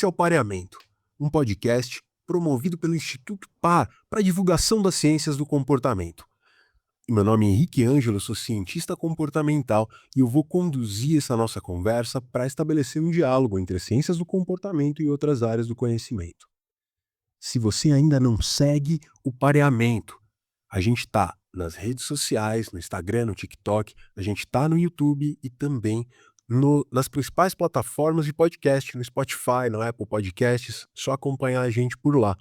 Esse é o Pareamento, um podcast promovido pelo Instituto PAR para a divulgação das ciências do comportamento. Meu nome é Henrique Ângelo, sou cientista comportamental e eu vou conduzir essa nossa conversa para estabelecer um diálogo entre as ciências do comportamento e outras áreas do conhecimento. Se você ainda não segue o Pareamento, a gente está nas redes sociais, no Instagram, no TikTok, a gente está no YouTube e também nas principais plataformas de podcast, no Spotify, no Apple Podcasts, só acompanhar a gente por lá.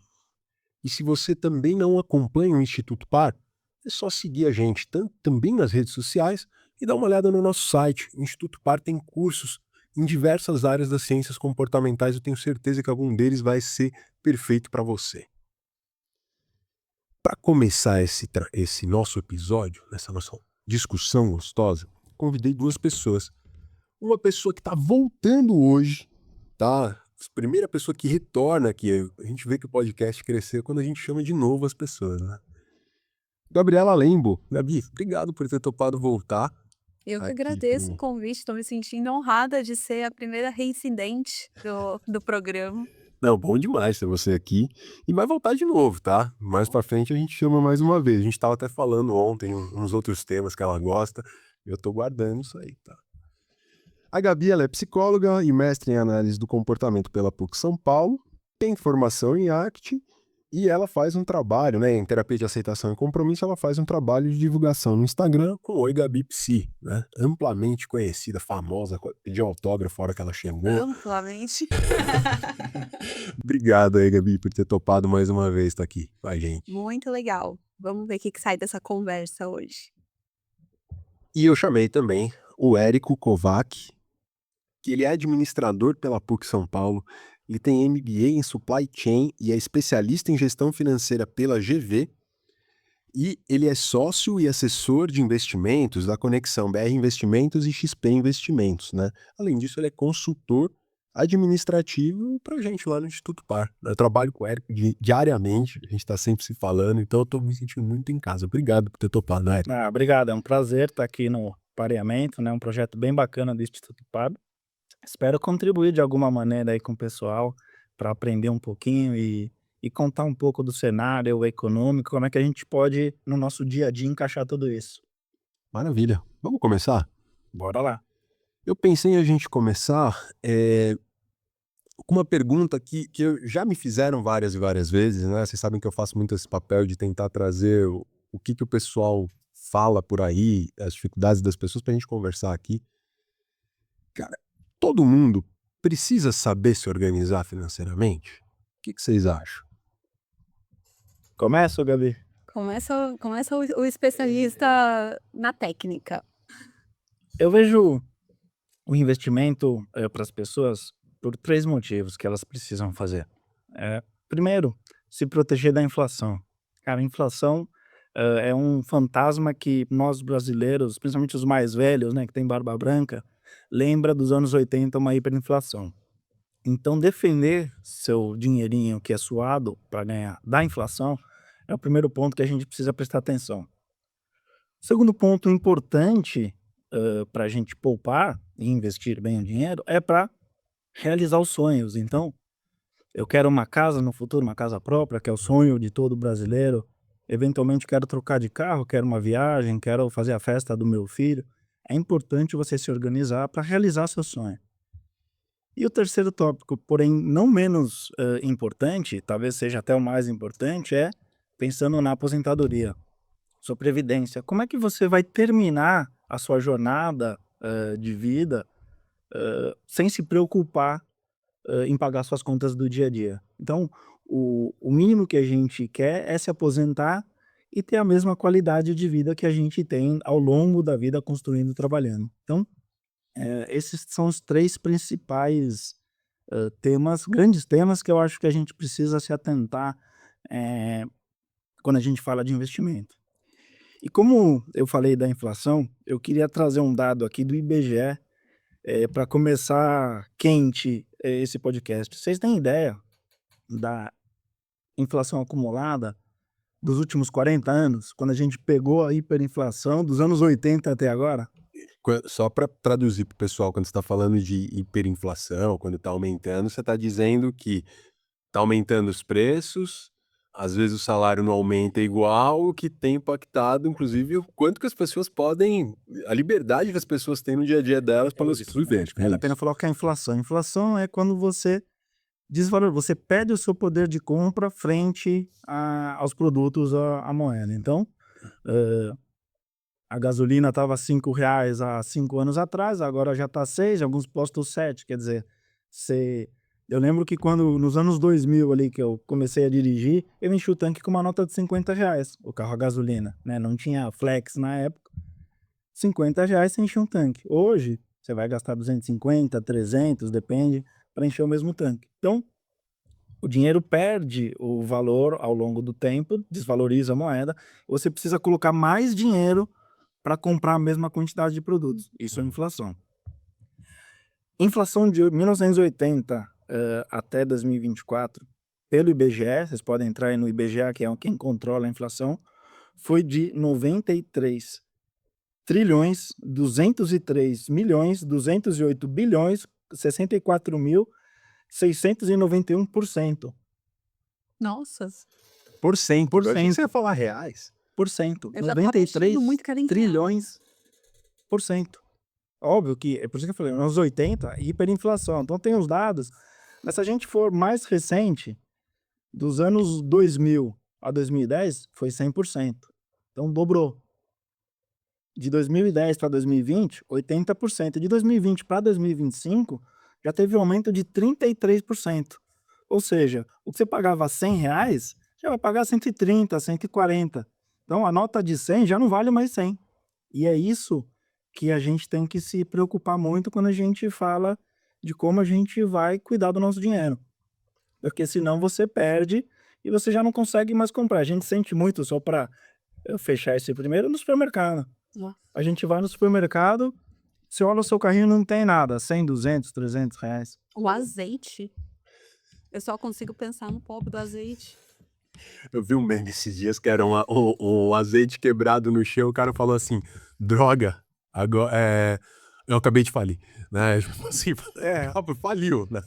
E se você também não acompanha o Instituto PAR, é só seguir a gente também nas redes sociais e dar uma olhada no nosso site. O Instituto PAR tem cursos em diversas áreas das ciências comportamentais, eu tenho certeza que algum deles vai ser perfeito para você. Para começar esse nosso episódio, nessa nossa discussão gostosa, convidei duas pessoas. Uma pessoa que está voltando hoje, tá? Primeira pessoa que retorna aqui. A gente vê que o podcast cresceu quando a gente chama de novo as pessoas, né? Gabriela Lembo. Gabi, obrigado por ter topado voltar. Eu que Aqui agradeço o convite, estou me sentindo honrada de ser a primeira reincidente do programa. Não, bom demais ter você aqui. E vai voltar de novo, tá? Mais pra frente a gente chama mais uma vez. A gente tava até falando ontem uns outros temas que ela gosta. Eu tô guardando isso aí, tá? A Gabi, ela é psicóloga e mestre em análise do comportamento pela PUC São Paulo, tem formação em ACT e ela faz um trabalho, né, em terapia de aceitação e compromisso, ela faz um trabalho de divulgação no Instagram com Oi Gabi Psi, né, amplamente conhecida, famosa, pediu autógrafo a hora que ela chegou. Amplamente. Obrigado aí, Gabi, por ter topado mais uma vez estar aqui com a gente. Muito legal. Vamos ver o que sai dessa conversa hoje. E eu chamei também o Érico Kovac, que ele é administrador pela PUC São Paulo, ele tem MBA em Supply Chain e é especialista em gestão financeira pela GV, e ele é sócio e assessor de investimentos da Conexão BR Investimentos e XP Investimentos, né? Além disso, ele é consultor administrativo para a gente lá no Instituto PAR. Eu trabalho com o Érico diariamente, a gente está sempre se falando, então eu estou me sentindo muito em casa. Obrigado por ter topado, Érico. Obrigado, é um prazer estar aqui no Pareamento, né, um projeto bem bacana do Instituto PAR. Espero contribuir de alguma maneira aí com o pessoal para aprender um pouquinho e contar um pouco do cenário econômico, como é que a gente pode, no nosso dia a dia, encaixar tudo isso. Maravilha. Vamos começar? Bora lá. Eu pensei em a gente começar com uma pergunta que já me fizeram várias e várias vezes, né? Vocês sabem que eu faço muito esse papel de tentar trazer o que o pessoal fala por aí, as dificuldades das pessoas para a gente conversar aqui. Cara, todo mundo precisa saber se organizar financeiramente? O que vocês acham? Começa, Gabi? Começa o especialista na técnica. Eu vejo o investimento para as pessoas por 3 motivos que elas precisam fazer. Primeiro, se proteger da inflação. Cara, a inflação é um fantasma que nós brasileiros, principalmente os mais velhos, né, que tem barba branca, lembra dos anos 80 uma hiperinflação. Então defender seu dinheirinho que é suado para ganhar da inflação é o primeiro ponto que a gente precisa prestar atenção. Segundo ponto importante, para a gente poupar e investir bem o dinheiro é para realizar os sonhos. Então, eu quero uma casa no futuro, uma casa própria, que é o sonho de todo brasileiro. Eventualmente quero trocar de carro, quero uma viagem, quero fazer a festa do meu filho. É importante você se organizar para realizar seu sonho. E o terceiro tópico, porém não menos importante, talvez seja até o mais importante, é pensando na aposentadoria, sua previdência. Como é que você vai terminar a sua jornada de vida sem se preocupar em pagar suas contas do dia a dia? Então, o mínimo que a gente quer é se aposentar e ter a mesma qualidade de vida que a gente tem ao longo da vida construindo e trabalhando. Então, esses são os 3 principais temas, grandes temas que eu acho que a gente precisa se atentar eh, quando a gente fala de investimento. E como eu falei da inflação, eu queria trazer um dado aqui do IBGE para começar quente esse podcast. Vocês têm ideia da inflação acumulada dos últimos 40 anos, quando a gente pegou a hiperinflação dos anos 80 até agora? Só para traduzir para o pessoal, quando você está falando de hiperinflação, quando está aumentando, você está dizendo que está aumentando os preços, às vezes o salário não aumenta igual, o que tem impactado, inclusive, o quanto que as pessoas podem, a liberdade que as pessoas têm no dia a dia delas para elas viverem. Vale a pena falar o que é a inflação. A inflação é quando você você perde o seu poder de compra frente aos produtos, à moeda. Então, a gasolina estava R$ 5 há 5 anos atrás, agora já está 6, alguns postos 7. Quer dizer, eu lembro que quando, nos anos 2000 ali, que eu comecei a dirigir, eu enchi o tanque com uma nota de R$ 50, o carro a gasolina, né? Não tinha flex na época. R$ 50 você enche um tanque. Hoje, você vai gastar 250, 300, depende, para encher o mesmo tanque. Então, o dinheiro perde o valor ao longo do tempo, desvaloriza a moeda, você precisa colocar mais dinheiro para comprar a mesma quantidade de produtos. Isso é inflação. Inflação de 1980 até 2024, pelo IBGE, vocês podem entrar aí no IBGE, que é quem controla a inflação, foi de 93 trilhões, 203 milhões, 208 bilhões, 64.691%. Nossa, Por cento. Por Eu achei que cento. você ia falar reais. Por cento. eu já tava 93 achando muito que era em real. trilhões por cento. Óbvio que, é por isso que eu falei, nos anos 80, hiperinflação. Então tem os dados, mas se a gente for mais recente, dos anos 2000 a 2010, foi 100%. Então dobrou. De 2010 para 2020, 80%. De 2020 para 2025, já teve um aumento de 33%. Ou seja, o que você pagava R$ 100, já vai pagar 130, 140. Então a nota de 100 já não vale mais 100. E é isso que a gente tem que se preocupar muito quando a gente fala de como a gente vai cuidar do nosso dinheiro. Porque senão você perde e você já não consegue mais comprar. A gente sente muito, só para fechar esse primeiro, no supermercado. Nossa. A gente vai no supermercado, você olha o seu carrinho, não tem nada, 100, 200, 300 reais. O azeite. Eu só consigo pensar no pobre do azeite. Eu vi um meme esses dias que era um azeite quebrado no chão, o cara falou assim, droga, agora, eu acabei de falir, né? Tipo assim, faliu, né?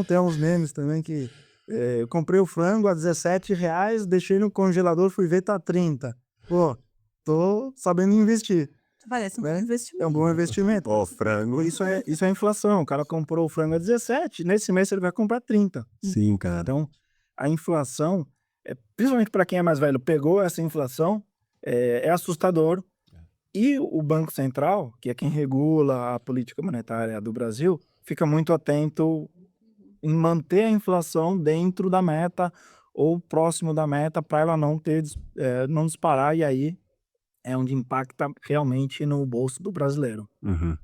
Tem uns memes também que eu comprei o frango a R$ 17, deixei no congelador, fui ver, tá 30. Pô, tô sabendo investir. Parece um Né? investimento. É um bom investimento. Ó, frango. Isso é inflação. O cara comprou o frango a 17, nesse mês ele vai comprar 30. Sim, cara. Então, a inflação, principalmente para quem é mais velho, pegou essa inflação, é assustador. E o Banco Central, que é quem regula a política monetária do Brasil, fica muito atento em manter a inflação dentro da meta ou próximo da meta para ela não disparar, e aí é onde impacta realmente no bolso do brasileiro. Uhum.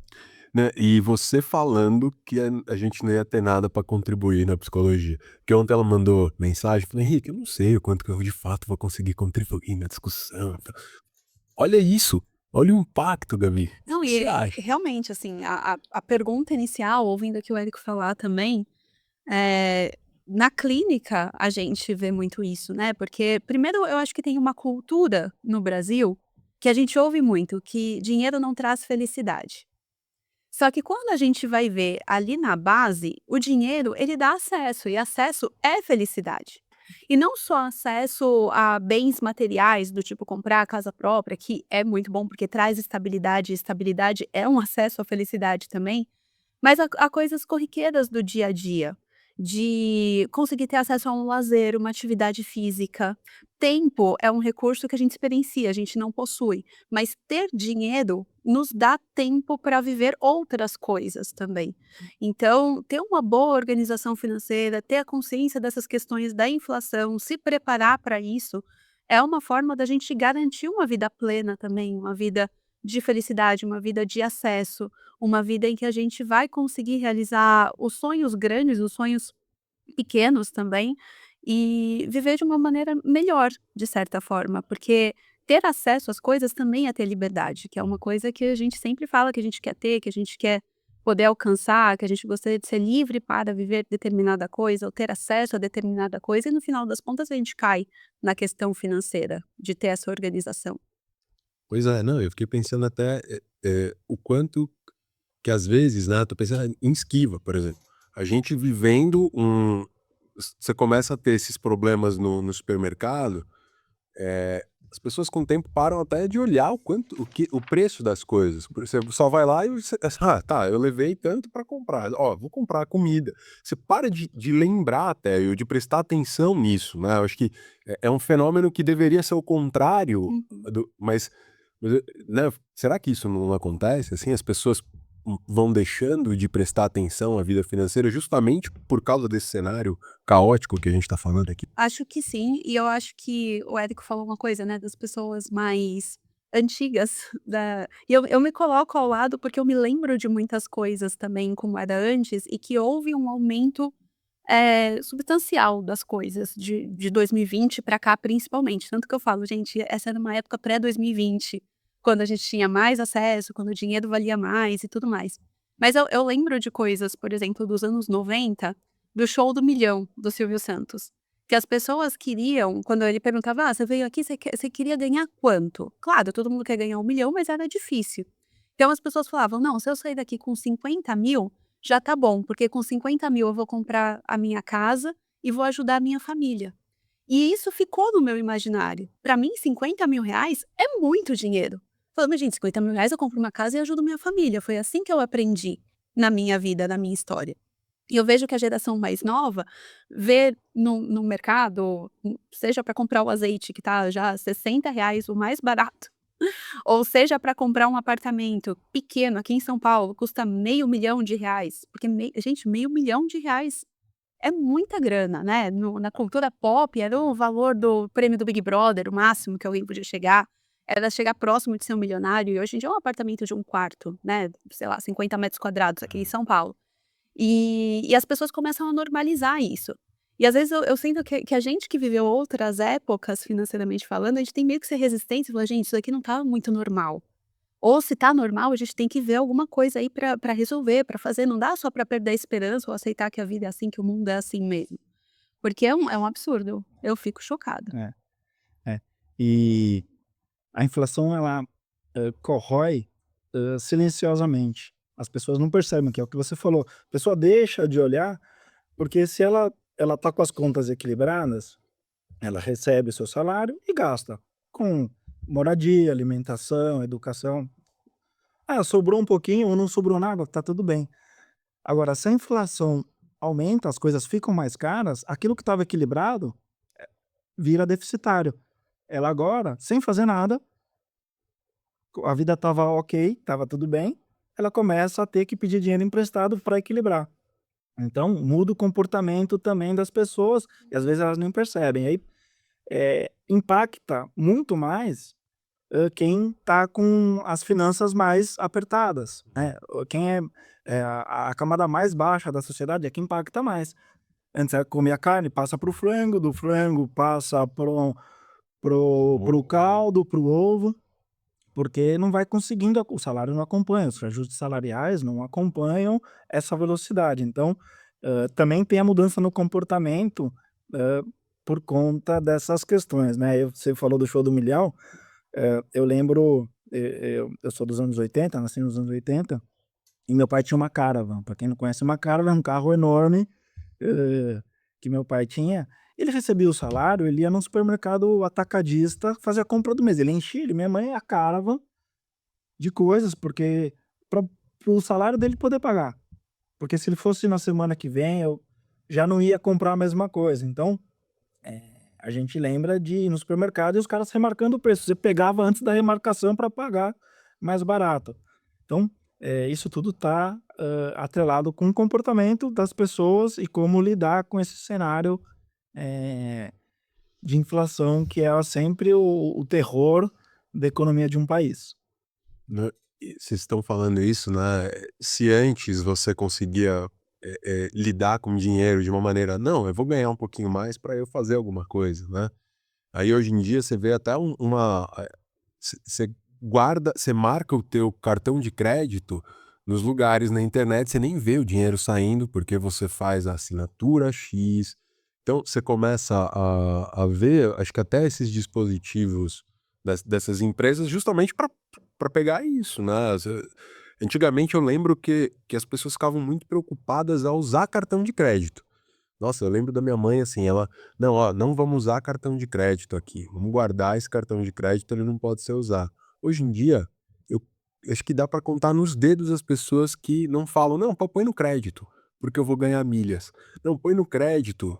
Né, e você falando que a gente não ia ter nada para contribuir na psicologia. Porque ontem ela mandou mensagem, falei, Henrique, eu não sei o quanto que eu de fato vou conseguir contribuir na discussão. Olha isso, olha o impacto, Gabi. Não, O que e você acha? realmente, assim, a pergunta inicial, ouvindo aqui o Érico falar também, na clínica a gente vê muito isso, né? Porque, primeiro, eu acho que tem uma cultura no Brasil que a gente ouve muito, que dinheiro não traz felicidade. Só que quando a gente vai ver ali na base, o dinheiro ele dá acesso, e acesso é felicidade. E não só acesso a bens materiais, do tipo comprar a casa própria, que é muito bom porque traz estabilidade, e estabilidade é um acesso à felicidade também, mas a coisas corriqueiras do dia a dia, de conseguir ter acesso a um lazer, uma atividade física. Tempo é um recurso que a gente experiencia, a gente não possui, mas ter dinheiro nos dá tempo para viver outras coisas também. Então, ter uma boa organização financeira, ter a consciência dessas questões da inflação, se preparar para isso, é uma forma da gente garantir uma vida plena também, uma vida de felicidade, uma vida de acesso, uma vida em que a gente vai conseguir realizar os sonhos grandes, os sonhos pequenos também, e viver de uma maneira melhor, de certa forma, porque ter acesso às coisas também é ter liberdade, que é uma coisa que a gente sempre fala que a gente quer ter, que a gente quer poder alcançar, que a gente gostaria de ser livre para viver determinada coisa, ou ter acesso a determinada coisa, e no final das contas a gente cai na questão financeira, de ter essa organização. Pois é, não, eu fiquei pensando até o quanto que às vezes, né, tô pensando em esquiva, por exemplo. A gente vivendo você começa a ter esses problemas no supermercado, as pessoas com o tempo param até de olhar o preço das coisas. Você só vai lá e ah, tá, eu levei tanto para comprar. Ó, vou comprar comida. Você para de lembrar até, ou de prestar atenção nisso, né? Eu acho que é um fenômeno que deveria ser o contrário, Uhum. mas, né, será que isso não acontece? Assim, as pessoas vão deixando de prestar atenção à vida financeira justamente por causa desse cenário caótico que a gente está falando aqui? Acho que sim, e eu acho que o Érico falou uma coisa, né, das pessoas mais antigas e eu me coloco ao lado, porque eu me lembro de muitas coisas também como era antes, e que houve um aumento, substancial das coisas de 2020 para cá, principalmente. Tanto que eu falo: "Gente, essa era uma época pré-2020, quando a gente tinha mais acesso, quando o dinheiro valia mais e tudo mais". Mas eu lembro de coisas, por exemplo, dos anos 90, do Show do Milhão, do Silvio Santos, que as pessoas queriam, quando ele perguntava: "Ah, você veio aqui, você queria ganhar quanto?". Claro, todo mundo quer ganhar 1 milhão, mas era difícil. Então as pessoas falavam: "Não, se eu sair daqui com 50 mil, já tá bom, porque com 50 mil eu vou comprar a minha casa e vou ajudar a minha família". E isso ficou no meu imaginário. Para mim, 50 mil reais é muito dinheiro. Falei: "Mas gente, 50 mil reais eu compro uma casa e ajudo minha família". Foi assim que eu aprendi na minha vida, na minha história. E eu vejo que a geração mais nova vê no mercado, seja para comprar o azeite que tá já R$ 60 o mais barato, ou seja para comprar um apartamento pequeno aqui em São Paulo, custa R$ 500.000, porque gente, R$ 500.000 é muita grana, né, na cultura pop era o valor do prêmio do Big Brother, o máximo que alguém podia chegar, era chegar próximo de ser um milionário, e hoje em dia é um apartamento de um quarto, né, sei lá, 50 metros quadrados aqui em São Paulo. E as pessoas começam a normalizar isso. E às vezes eu sinto que a gente que viveu outras épocas, financeiramente falando, a gente tem meio que ser resistente e falar: "Gente, isso aqui não tá muito normal". Ou se tá normal, a gente tem que ver alguma coisa aí pra resolver, pra fazer, não dá só pra perder a esperança ou aceitar que a vida é assim, que o mundo é assim mesmo. Porque é um absurdo, eu fico chocada. É, é. E a inflação ela, corrói, silenciosamente. As pessoas não percebem, que é o que você falou. A pessoa deixa de olhar, porque se ela tá com as contas equilibradas, ela recebe o seu salário e gasta com moradia, alimentação, educação. Ah, sobrou um pouquinho ou não sobrou nada, tá tudo bem. Agora, se a inflação aumenta, as coisas ficam mais caras, aquilo que estava equilibrado vira deficitário. Ela agora, sem fazer nada, a vida estava ok, estava tudo bem, ela começa a ter que pedir dinheiro emprestado para equilibrar. Então, muda o comportamento também das pessoas e às vezes elas nem percebem. Aí, impacta muito mais quem está com as finanças mais apertadas, né? Quem é a camada mais baixa da sociedade é quem impacta mais. Antes ela comia carne, passa para o frango, do frango passa pro caldo, pro ovo, porque não vai conseguindo, o salário não acompanha, os reajustes salariais não acompanham essa velocidade. Então, também tem a mudança no comportamento, hã, por conta dessas questões, né. Você falou do Show do Milhão, eu lembro, eu sou dos anos 80, nasci nos anos 80, e meu pai tinha uma Caravan. Para quem não conhece uma Caravan, é um carro enorme, hã, que meu pai tinha. Ele recebia o salário, ele ia no supermercado atacadista fazer a compra do mês. Ele enchia, ele e minha mãe, a Caravan de coisas, porque para o salário dele poder pagar. Porque se ele fosse na semana que vem, eu já não ia comprar a mesma coisa. Então, a gente lembra de ir no supermercado e os caras remarcando o preço. Você pegava antes da remarcação para pagar mais barato. Então, isso tudo está atrelado com o comportamento das pessoas e como lidar com esse cenário, eh, de inflação, que é sempre o terror da economia de um país. Né, e vocês estão falando isso, né, se antes você conseguia, lidar com dinheiro de uma maneira: "Não, eu vou ganhar um pouquinho mais para eu fazer alguma coisa", né. Aí hoje em dia você vê até você guarda, você marca o teu cartão de crédito nos lugares na internet, você nem vê o dinheiro saindo, porque você faz a assinatura X. Então você começa a ver, acho que até esses dispositivos, dessas empresas justamente para pegar isso, né? Antigamente eu lembro que as pessoas ficavam muito preocupadas a usar cartão de crédito. Nossa, eu lembro da minha mãe assim, ela, não, ó, não vamos usar cartão de crédito aqui, vamos guardar esse cartão de crédito, ele não pode ser usado. Hoje em dia, eu acho que dá para contar nos dedos as pessoas que não falam, não, pô, põe no crédito, porque eu vou ganhar milhas. Não, põe no crédito,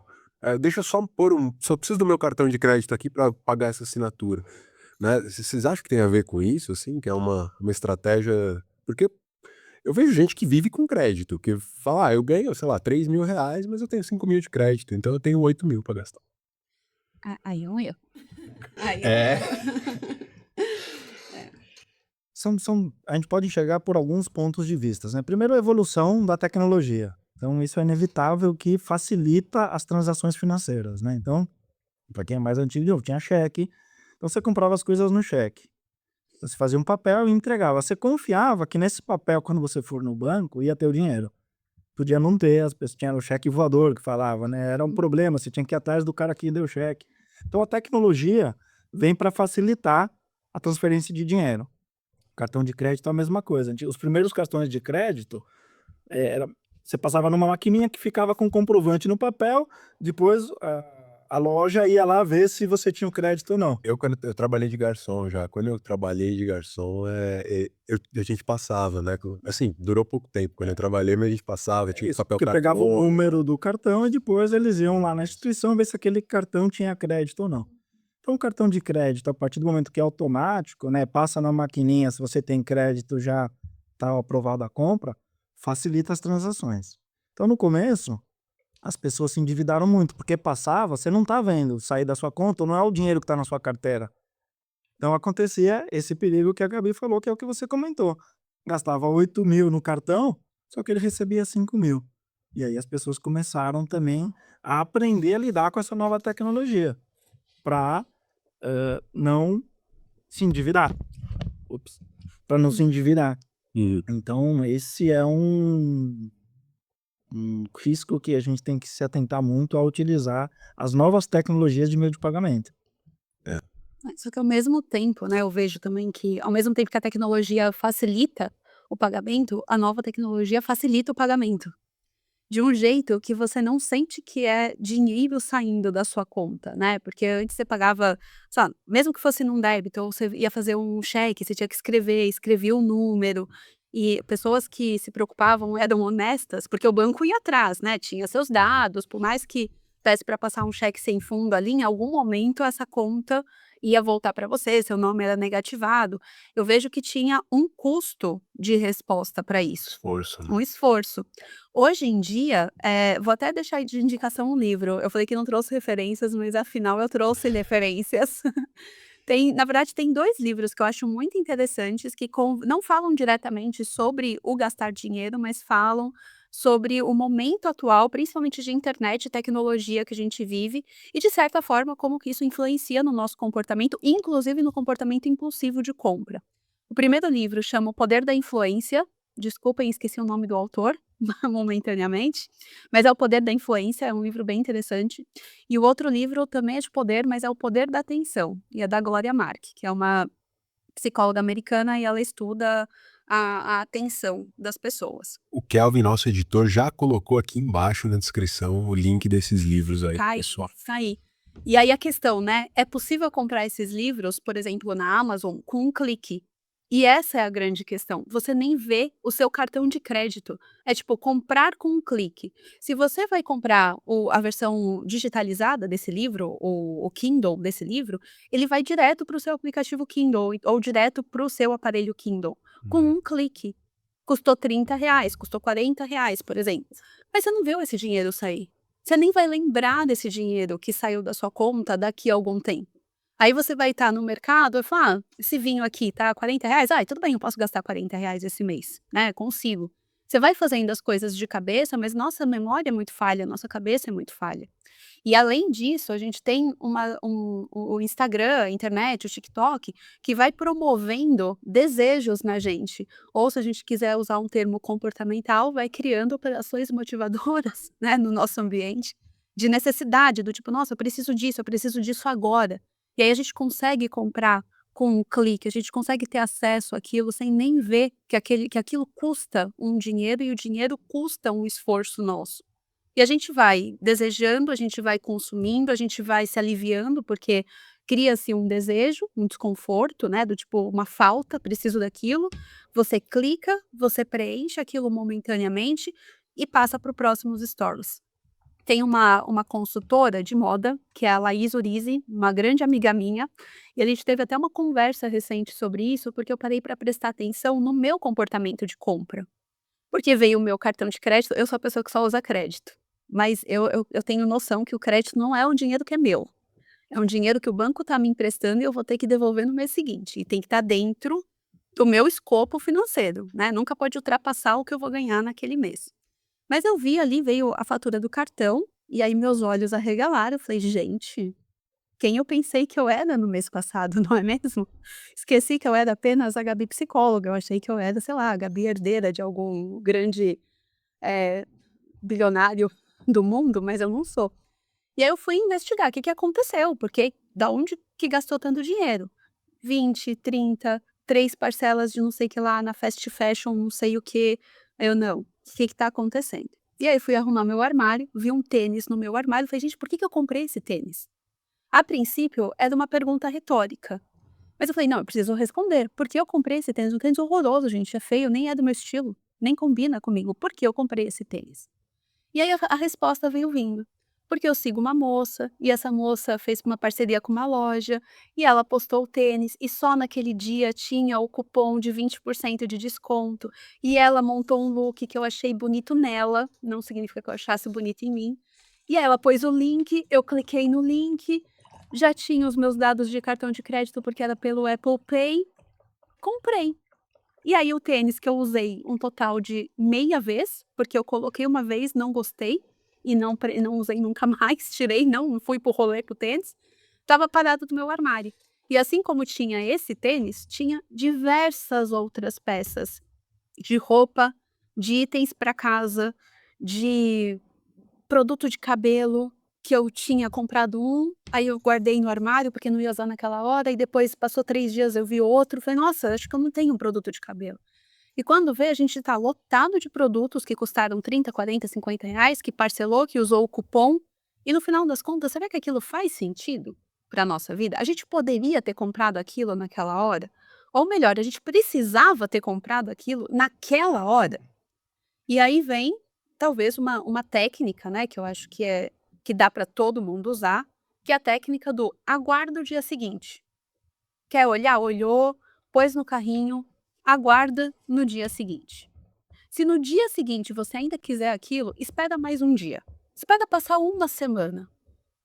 deixa eu só só preciso do meu cartão de crédito aqui para pagar essa assinatura, né? Vocês acham que tem a ver com isso, assim, que é uma estratégia? Porque eu vejo gente que vive com crédito, que fala, eu ganho, sei lá, R$ 3.000, mas eu tenho 5.000 de crédito, então eu tenho 8.000 para gastar. Aí é um erro. Aí É. A gente pode enxergar por alguns pontos de vista, né? Primeiro, a evolução da tecnologia. Então, isso é inevitável que facilita as transações financeiras, né? Então, para quem é mais antigo, tinha cheque. Então, você comprava as coisas no cheque. Você fazia um papel e entregava. Você confiava que nesse papel, quando você for no banco, ia ter o dinheiro. Podia não ter, as pessoas tinham o cheque voador que falava, né? Era um problema, você tinha que ir atrás do cara que deu o cheque. Então, a tecnologia vem para facilitar a transferência de dinheiro. Cartão de crédito é a mesma coisa. Os primeiros cartões de crédito, você passava numa maquininha que ficava com comprovante no papel, depois a loja ia lá ver se você tinha o crédito ou não. Quando eu trabalhei de garçom já, quando eu trabalhei de garçom, a gente passava, né? Assim, durou pouco tempo quando eu trabalhei, mas a gente passava, tinha Isso, papel porque pegava o cartão. número do cartão e depois eles iam lá na instituição ver se aquele cartão tinha crédito ou não. Então, o cartão de crédito, a partir do momento que é automático, né, passa na maquininha, se você tem crédito já está aprovada a compra, facilita as transações. Então, no começo, as pessoas se endividaram muito, porque passava, você não está vendo sair da sua conta, não é o dinheiro que está na sua carteira. Então, acontecia esse perigo que a Gabi falou, que é o que você comentou. Gastava 8.000 no cartão, só que ele recebia 5.000. E aí as pessoas começaram também a aprender a lidar com essa nova tecnologia, para não se endividar. Para não se endividar. Então, esse é um risco que a gente tem que se atentar muito a utilizar as novas tecnologias de meio de pagamento. Só que ao mesmo tempo, né, eu vejo também que ao mesmo tempo que a tecnologia facilita o pagamento, a nova tecnologia facilita o pagamento. De um jeito que você não sente que é dinheiro saindo da sua conta, né, porque antes você pagava, sabe, mesmo que fosse num débito ou você ia fazer um cheque, você tinha que escrevia o número, e pessoas que se preocupavam eram honestas, porque o banco ia atrás, né, tinha seus dados, por mais que desse para passar um cheque sem fundo ali, em algum momento essa conta ia voltar para você, seu nome era negativado. Eu vejo que tinha um custo de resposta para isso, Esforço, né? um esforço. Hoje em dia, vou até deixar aí de indicação um livro. Eu falei que não trouxe referências, mas afinal eu trouxe referências. Na verdade, tem 2 livros que eu acho muito interessantes que não falam diretamente sobre o gastar dinheiro, mas falam sobre o momento atual, principalmente de internet e tecnologia que a gente vive, e de certa forma como que isso influencia no nosso comportamento, inclusive no comportamento impulsivo de compra. O primeiro livro chama O Poder da Influência. Desculpem, esqueci o nome do autor momentaneamente, mas é O Poder da Influência, é um livro bem interessante. E o outro livro também é de poder, mas é O Poder da Atenção, e é da Gloria Mark, que é uma psicóloga americana e ela estuda a atenção das pessoas. O Kelvin, nosso editor, já colocou aqui embaixo na descrição o link desses livros aí, pessoal. Tá aí. E aí a questão, né, é possível comprar esses livros, por exemplo, na Amazon, com um clique. E essa é a grande questão, você nem vê o seu cartão de crédito, é tipo comprar com um clique. Se você vai comprar a versão digitalizada desse livro, o Kindle desse livro, ele vai direto para o seu aplicativo Kindle ou direto para o seu aparelho Kindle, com um clique. Custou R$ 30, custou R$ 40, por exemplo. Mas você não viu esse dinheiro sair. Você nem vai lembrar desse dinheiro que saiu da sua conta daqui a algum tempo. Aí você vai estar no mercado e falar: esse vinho aqui tá R$ 40, tudo bem, eu posso gastar R$ 40 esse mês, né, consigo. Você vai fazendo as coisas de cabeça, mas nossa memória é muito falha, nossa cabeça é muito falha. E além disso, a gente tem o Instagram, a internet, o TikTok, que vai promovendo desejos na gente. Ou se a gente quiser usar um termo comportamental, vai criando operações motivadoras, né, no nosso ambiente, de necessidade, do tipo, nossa, eu preciso disso agora. E aí a gente consegue comprar com um clique, a gente consegue ter acesso àquilo sem nem ver que aquilo custa um dinheiro e o dinheiro custa um esforço nosso. E a gente vai desejando, a gente vai consumindo, a gente vai se aliviando, porque cria-se um desejo, um desconforto, né, do tipo, uma falta, preciso daquilo. Você clica, você preenche aquilo momentaneamente e passa para os próximos stories. Tem uma consultora de moda, que é a Laís Urize, uma grande amiga minha, e a gente teve até uma conversa recente sobre isso, porque eu parei para prestar atenção no meu comportamento de compra. Porque veio o meu cartão de crédito, eu sou a pessoa que só usa crédito, mas eu tenho noção que o crédito não é um dinheiro que é meu, é um dinheiro que o banco está me emprestando e eu vou ter que devolver no mês seguinte, e tem que estar dentro do meu escopo financeiro, né, nunca pode ultrapassar o que eu vou ganhar naquele mês. Mas eu vi ali, veio a fatura do cartão, e aí meus olhos arregalaram, eu falei: "Gente, quem eu pensei que eu era no mês passado, não é mesmo?". Esqueci que eu era apenas a Gabi psicóloga, eu achei que eu era, sei lá, a Gabi herdeira de algum grande, eh, bilionário do mundo, mas eu não sou. E aí eu fui investigar o que que aconteceu, porque da onde que gastou tanto dinheiro? 20, 30, 3 parcelas de não sei o que lá na fast fashion, não sei o quê. Aí eu: "Não, o que que tá acontecendo?". E aí fui arrumar meu armário, vi um tênis no meu armário, falei: "Gente, por que que eu comprei esse tênis?". A princípio era uma pergunta retórica, mas eu falei: "Não, eu preciso responder. Por que eu comprei esse tênis? Um tênis horroroso, gente, é feio, nem é do meu estilo, nem combina comigo. Por que eu comprei esse tênis?". E aí a resposta veio vindo, porque eu sigo uma moça, e essa moça fez uma parceria com uma loja, e ela postou o tênis, e só naquele dia tinha o cupom de 20% de desconto, e ela montou um look que eu achei bonito nela, não significa que eu achasse bonito em mim, e aí ela pôs o link, eu cliquei no link, já tinha os meus dados de cartão de crédito, porque era pelo Apple Pay, comprei. E aí o tênis que eu usei um total de meia vez, porque eu coloquei uma vez, não gostei, e não usei nunca mais, tirei, não fui para o rolê com o tênis, estava parado no meu armário. E assim como tinha esse tênis, tinha diversas outras peças de roupa, de itens para casa, de produto de cabelo, que eu tinha comprado um, aí eu guardei no armário, porque não ia usar naquela hora, e depois passou 3 dias, eu vi outro, falei: "Nossa, acho que eu não tenho um produto de cabelo". E quando vê, a gente está lotado de produtos que custaram 30, 40, 50 reais, que parcelou, que usou o cupom, e no final das contas, será que aquilo faz sentido para a nossa vida? A gente poderia ter comprado aquilo naquela hora? Ou melhor, a gente precisava ter comprado aquilo naquela hora? E aí vem, talvez, uma técnica, né, que eu acho que dá para todo mundo usar, que é a técnica do aguarda o dia seguinte. Quer olhar? Olhou, pôs no carrinho, aguarda no dia seguinte. Se no dia seguinte você ainda quiser aquilo, espera mais um dia. Espera passar uma semana,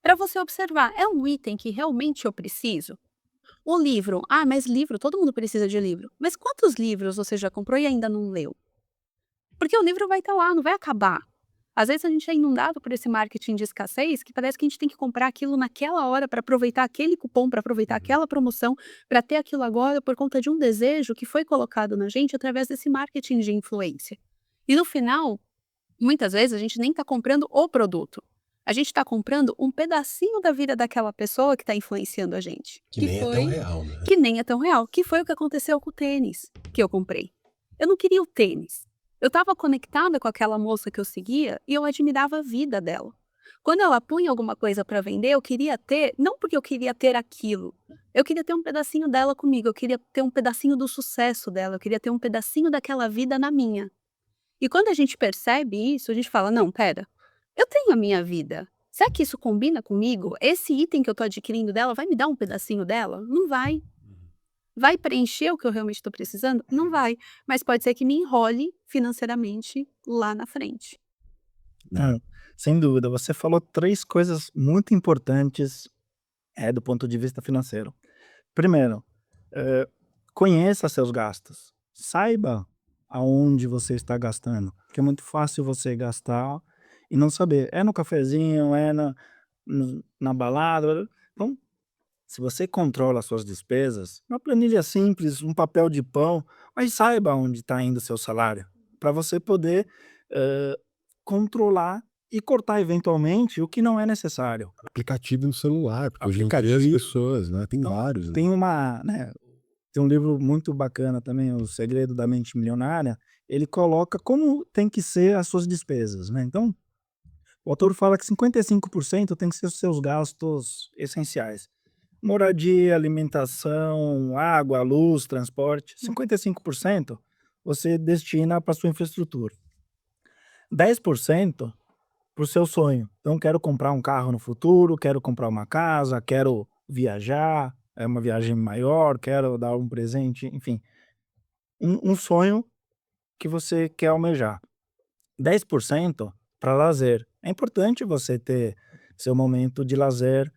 para você observar, é um item que realmente eu preciso? O livro, mas livro, todo mundo precisa de livro. Mas quantos livros você já comprou e ainda não leu? Porque o livro vai estar lá, não vai acabar. Às vezes a gente é inundado por esse marketing de escassez que parece que a gente tem que comprar aquilo naquela hora para aproveitar aquele cupom, para aproveitar aquela promoção, para ter aquilo agora por conta de um desejo que foi colocado na gente através desse marketing de influência. E no final, muitas vezes a gente nem está comprando o produto. A gente está comprando um pedacinho da vida daquela pessoa que está influenciando a gente. Que nem é tão real, né? Que nem é tão real. Que foi o que aconteceu com o tênis que eu comprei. Eu não queria o tênis. Eu estava conectada com aquela moça que eu seguia e eu admirava a vida dela. Quando ela punha alguma coisa para vender, eu queria ter, não porque eu queria ter aquilo, eu queria ter um pedacinho dela comigo, eu queria ter um pedacinho do sucesso dela, eu queria ter um pedacinho daquela vida na minha. E quando a gente percebe isso, a gente fala: não, pera, eu tenho a minha vida. Será que isso combina comigo? Esse item que eu estou adquirindo dela vai me dar um pedacinho dela? Não vai. Vai preencher o que eu realmente estou precisando? Não vai, mas pode ser que me enrole financeiramente lá na frente. Ah, sem dúvida, você falou 3 coisas muito importantes, do ponto de vista financeiro. Primeiro, eh, conheça seus gastos, saiba aonde você está gastando, porque é muito fácil você gastar e não saber, é no cafezinho, é na balada, então, se você controla as suas despesas, uma planilha simples, um papel de pão, mas saiba onde está indo o seu salário, para você poder, hã, controlar e cortar eventualmente o que não é necessário. Aplicativo no celular, porque hoje em dia as Aplicativo. pessoas, né, tem Então, vários, né? tem uma, né, Tem um livro muito bacana também, O Segredo da Mente Milionária, ele coloca como tem que ser as suas despesas, né. Então, o autor fala que 55% tem que ser os seus gastos essenciais. Moradia, alimentação, água, luz, transporte. 55% você destina para sua infraestrutura. 10% para o seu sonho. Então, quero comprar um carro no futuro, quero comprar uma casa, quero viajar, é uma viagem maior, quero dar um presente, enfim, um sonho que você quer almejar. 10% para lazer. É importante você ter seu momento de lazer,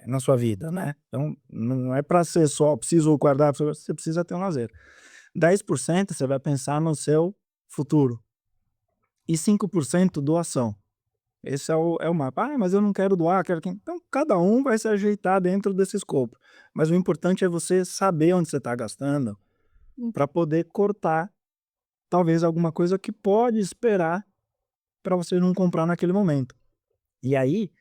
na sua vida, né. Então, não é para ser só: "Preciso guardar", você precisa ter um lazer. 10% você vai pensar no seu futuro e 5% doação. Esse é o mapa. "Ah, mas eu não quero doar, quero que", então cada um vai se ajeitar dentro desse escopo, mas o importante é você saber onde você está gastando, Hum. para poder cortar, talvez, alguma coisa que pode esperar para você não comprar naquele momento. E aí,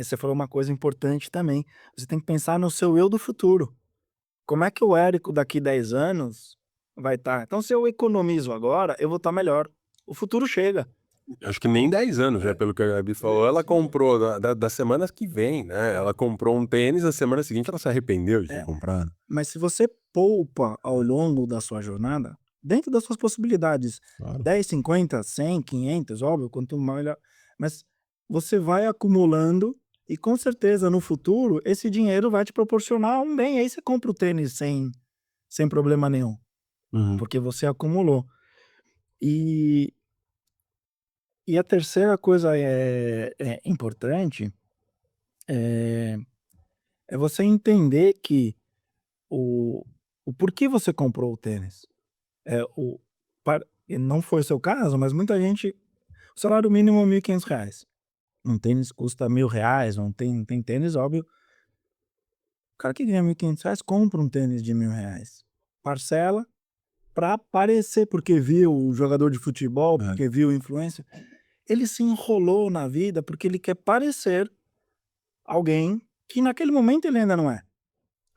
você falou uma coisa importante também, você tem que pensar no seu eu do futuro. Como é que o Érico daqui 10 anos vai estar? Então se eu economizo agora, eu vou estar melhor. O futuro chega. Acho que nem 10 anos, né, pelo que a Gabi falou, ela comprou das semanas que vem, né, ela comprou um tênis, na semana seguinte ela se arrependeu de ter É, comprado. mas se você poupa ao longo da sua jornada, dentro das suas possibilidades, Claro. 10, 50, 100, 500, óbvio, quanto melhor, mas você vai acumulando e com certeza no futuro esse dinheiro vai te proporcionar um bem, aí você compra o tênis sem problema nenhum, Uhum. porque você acumulou. E a terceira coisa importante, eh, é você entender que o porquê você comprou o tênis. O para e não foi o seu caso, mas muita gente, o salário mínimo é R$ 1.500. Um tênis custa R$ 1.000, não tem tênis, óbvio, o cara que ganha R$ 1.500 compra um tênis de R$ 1.000, parcela para aparecer, porque viu o jogador de futebol, É. porque viu o influencer. Ele se enrolou na vida, porque ele quer parecer alguém que naquele momento ele ainda não é,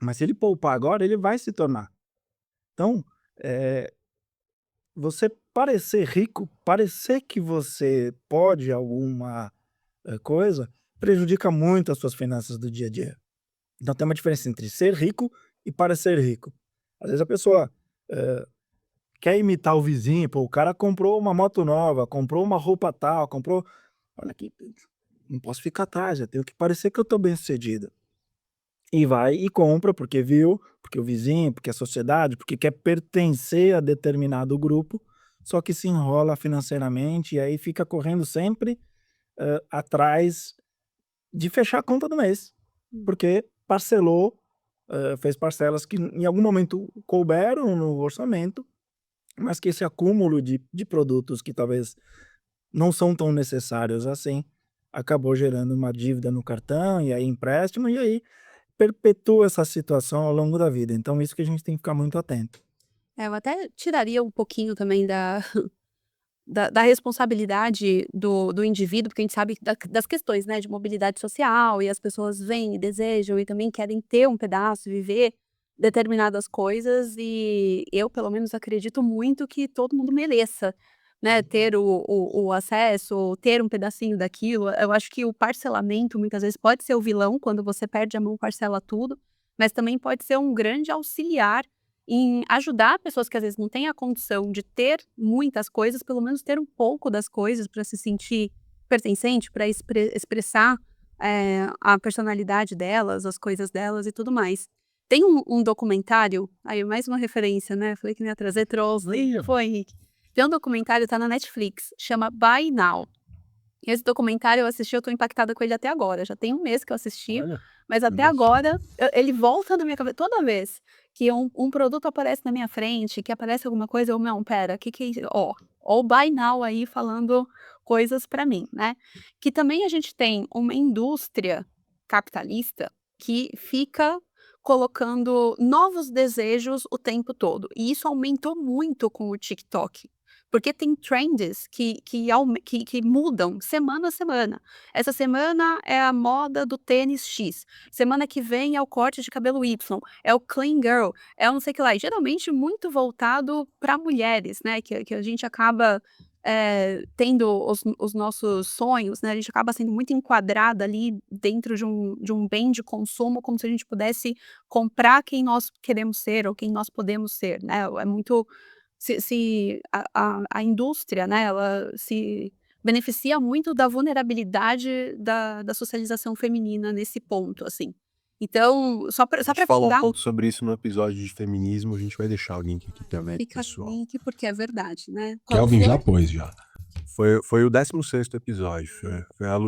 mas se ele poupar agora, ele vai se tornar. Então, eh você parecer rico, parecer que você pode alguma, coisa, prejudica muito as suas finanças do dia a dia. Então tem uma diferença entre ser rico e parecer rico. Às vezes a pessoa, quer imitar o vizinho, pô, o cara comprou uma moto nova, comprou uma roupa tal, comprou, olha aqui, não posso ficar atrás, eu tenho que parecer que eu estou bem-sucedido. E vai e compra, porque viu, porque o vizinho, porque a sociedade, porque quer pertencer a determinado grupo, só que se enrola financeiramente e aí fica correndo sempre, atrás de fechar a conta do mês, Hum. porque parcelou, fez parcelas que em algum momento couberam no orçamento, mas que esse acúmulo de produtos que talvez não são tão necessários assim, acabou gerando uma dívida no cartão, e aí empréstimo, e aí perpetua essa situação ao longo da vida, então isso que a gente tem que ficar muito atento. Eu até tiraria um pouquinho também da responsabilidade do indivíduo, porque a gente sabe das questões, né, de mobilidade social, e as pessoas vêm e desejam e também querem ter um pedaço, viver determinadas coisas, e eu pelo menos acredito muito que todo mundo mereça, né, ter o acesso, ter um pedacinho daquilo. Eu acho que o parcelamento muitas vezes pode ser o vilão, quando você perde a mão, parcela tudo, mas também pode ser um grande auxiliar em ajudar pessoas que às vezes não têm a condição de ter muitas coisas, pelo menos ter um pouco das coisas para se sentir pertencente, para expressar, a personalidade delas, as coisas delas e tudo mais. Tem um documentário, aí mais uma referência, né, falei que não ia trazer, trouxe, foi, Henrique. Tem um documentário, tá na Netflix, chama Buy Now. Esse documentário eu assisti, eu tô impactada com ele até agora, já tem um mês que eu assisti, Olha, mas até olha só. agora ele volta na minha cabeça toda vez que um produto aparece na minha frente, que aparece alguma coisa, eu: "Não, espera, que é isso?", ó o buy now aí falando coisas pra mim, né. Que também a gente tem uma indústria capitalista que fica colocando novos desejos o tempo todo, e isso aumentou muito com o TikTok. Porque tem trends que mudam semana a semana. Essa semana é a moda do tênis X, semana que vem é o corte de cabelo Y, é o clean girl, é o não sei o que lá. E geralmente muito voltado para mulheres, né, que a gente acaba, tendo os nossos sonhos, né, a gente acaba sendo muito enquadrada ali dentro de um bem de consumo, como se a gente pudesse comprar quem nós queremos ser ou quem nós podemos ser, né. É muito se a indústria, né, ela se beneficia muito da vulnerabilidade da socialização feminina nesse ponto, assim. Então, só A pra gente fala um dar pouco sobre isso no episódio de feminismo, a gente vai deixar o link aqui também pro fica o pessoal. link, porque é verdade, né. Kelvin já pôs já. Foi o 16º episódio,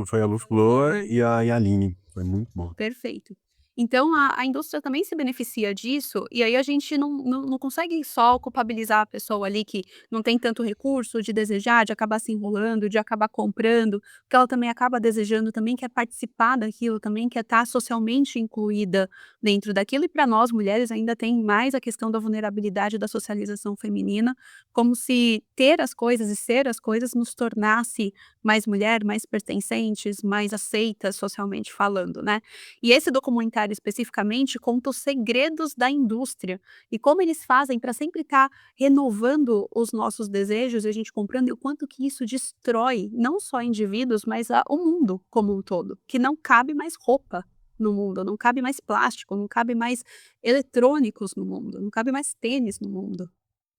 foi a Lu Flor e a Aline, foi muito bom. Perfeito. Então a indústria também se beneficia disso, e aí a gente não consegue só culpabilizar a pessoa ali que não tem tanto recurso de desejar, de acabar se enrolando, de acabar comprando, porque ela também acaba desejando, também quer participar daquilo, também quer estar socialmente incluída dentro daquilo. E para nós mulheres ainda tem mais a questão da vulnerabilidade da socialização feminina, como se ter as coisas e ser as coisas nos tornasse mais mulher, mais pertencentes, mais aceitas socialmente falando, né. E esse documentário especificamente conta os segredos da indústria e como eles fazem para sempre estar renovando os nossos desejos e a gente comprando, e o quanto que isso destrói não só indivíduos, mas o mundo como um todo, que não cabe mais roupa no mundo, não cabe mais plástico, não cabe mais eletrônicos no mundo, não cabe mais tênis no mundo.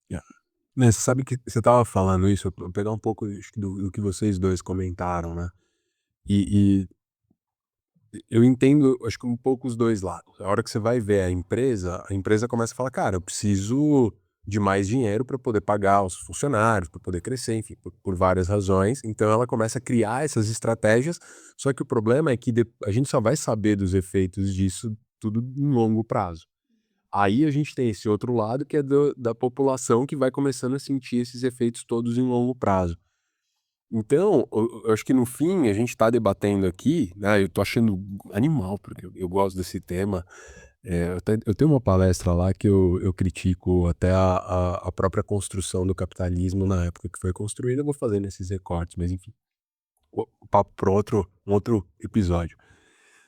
Yeah. Né, você sabe que você estava falando isso, eu vou pegar um pouco acho que do que vocês 2 comentaram, né, e eu entendo, acho que um pouco os 2 lados. A hora que você vai ver a empresa começa a falar: "Cara, eu preciso de mais dinheiro para poder pagar os funcionários, para poder crescer", enfim, por várias razões. Então ela começa a criar essas estratégias, só que o problema é que a gente só vai saber dos efeitos disso tudo em longo prazo. Aí a gente tem esse outro lado que é da população que vai começando a sentir esses efeitos todos em longo prazo. Então, eu acho que no fim a gente tá debatendo aqui, né, eu tô achando animal, porque eu gosto desse tema. Eu tenho uma palestra lá que eu critico até a própria construção do capitalismo na época que foi construída, eu vou fazendo esses recortes, mas enfim, o papo para um outro episódio.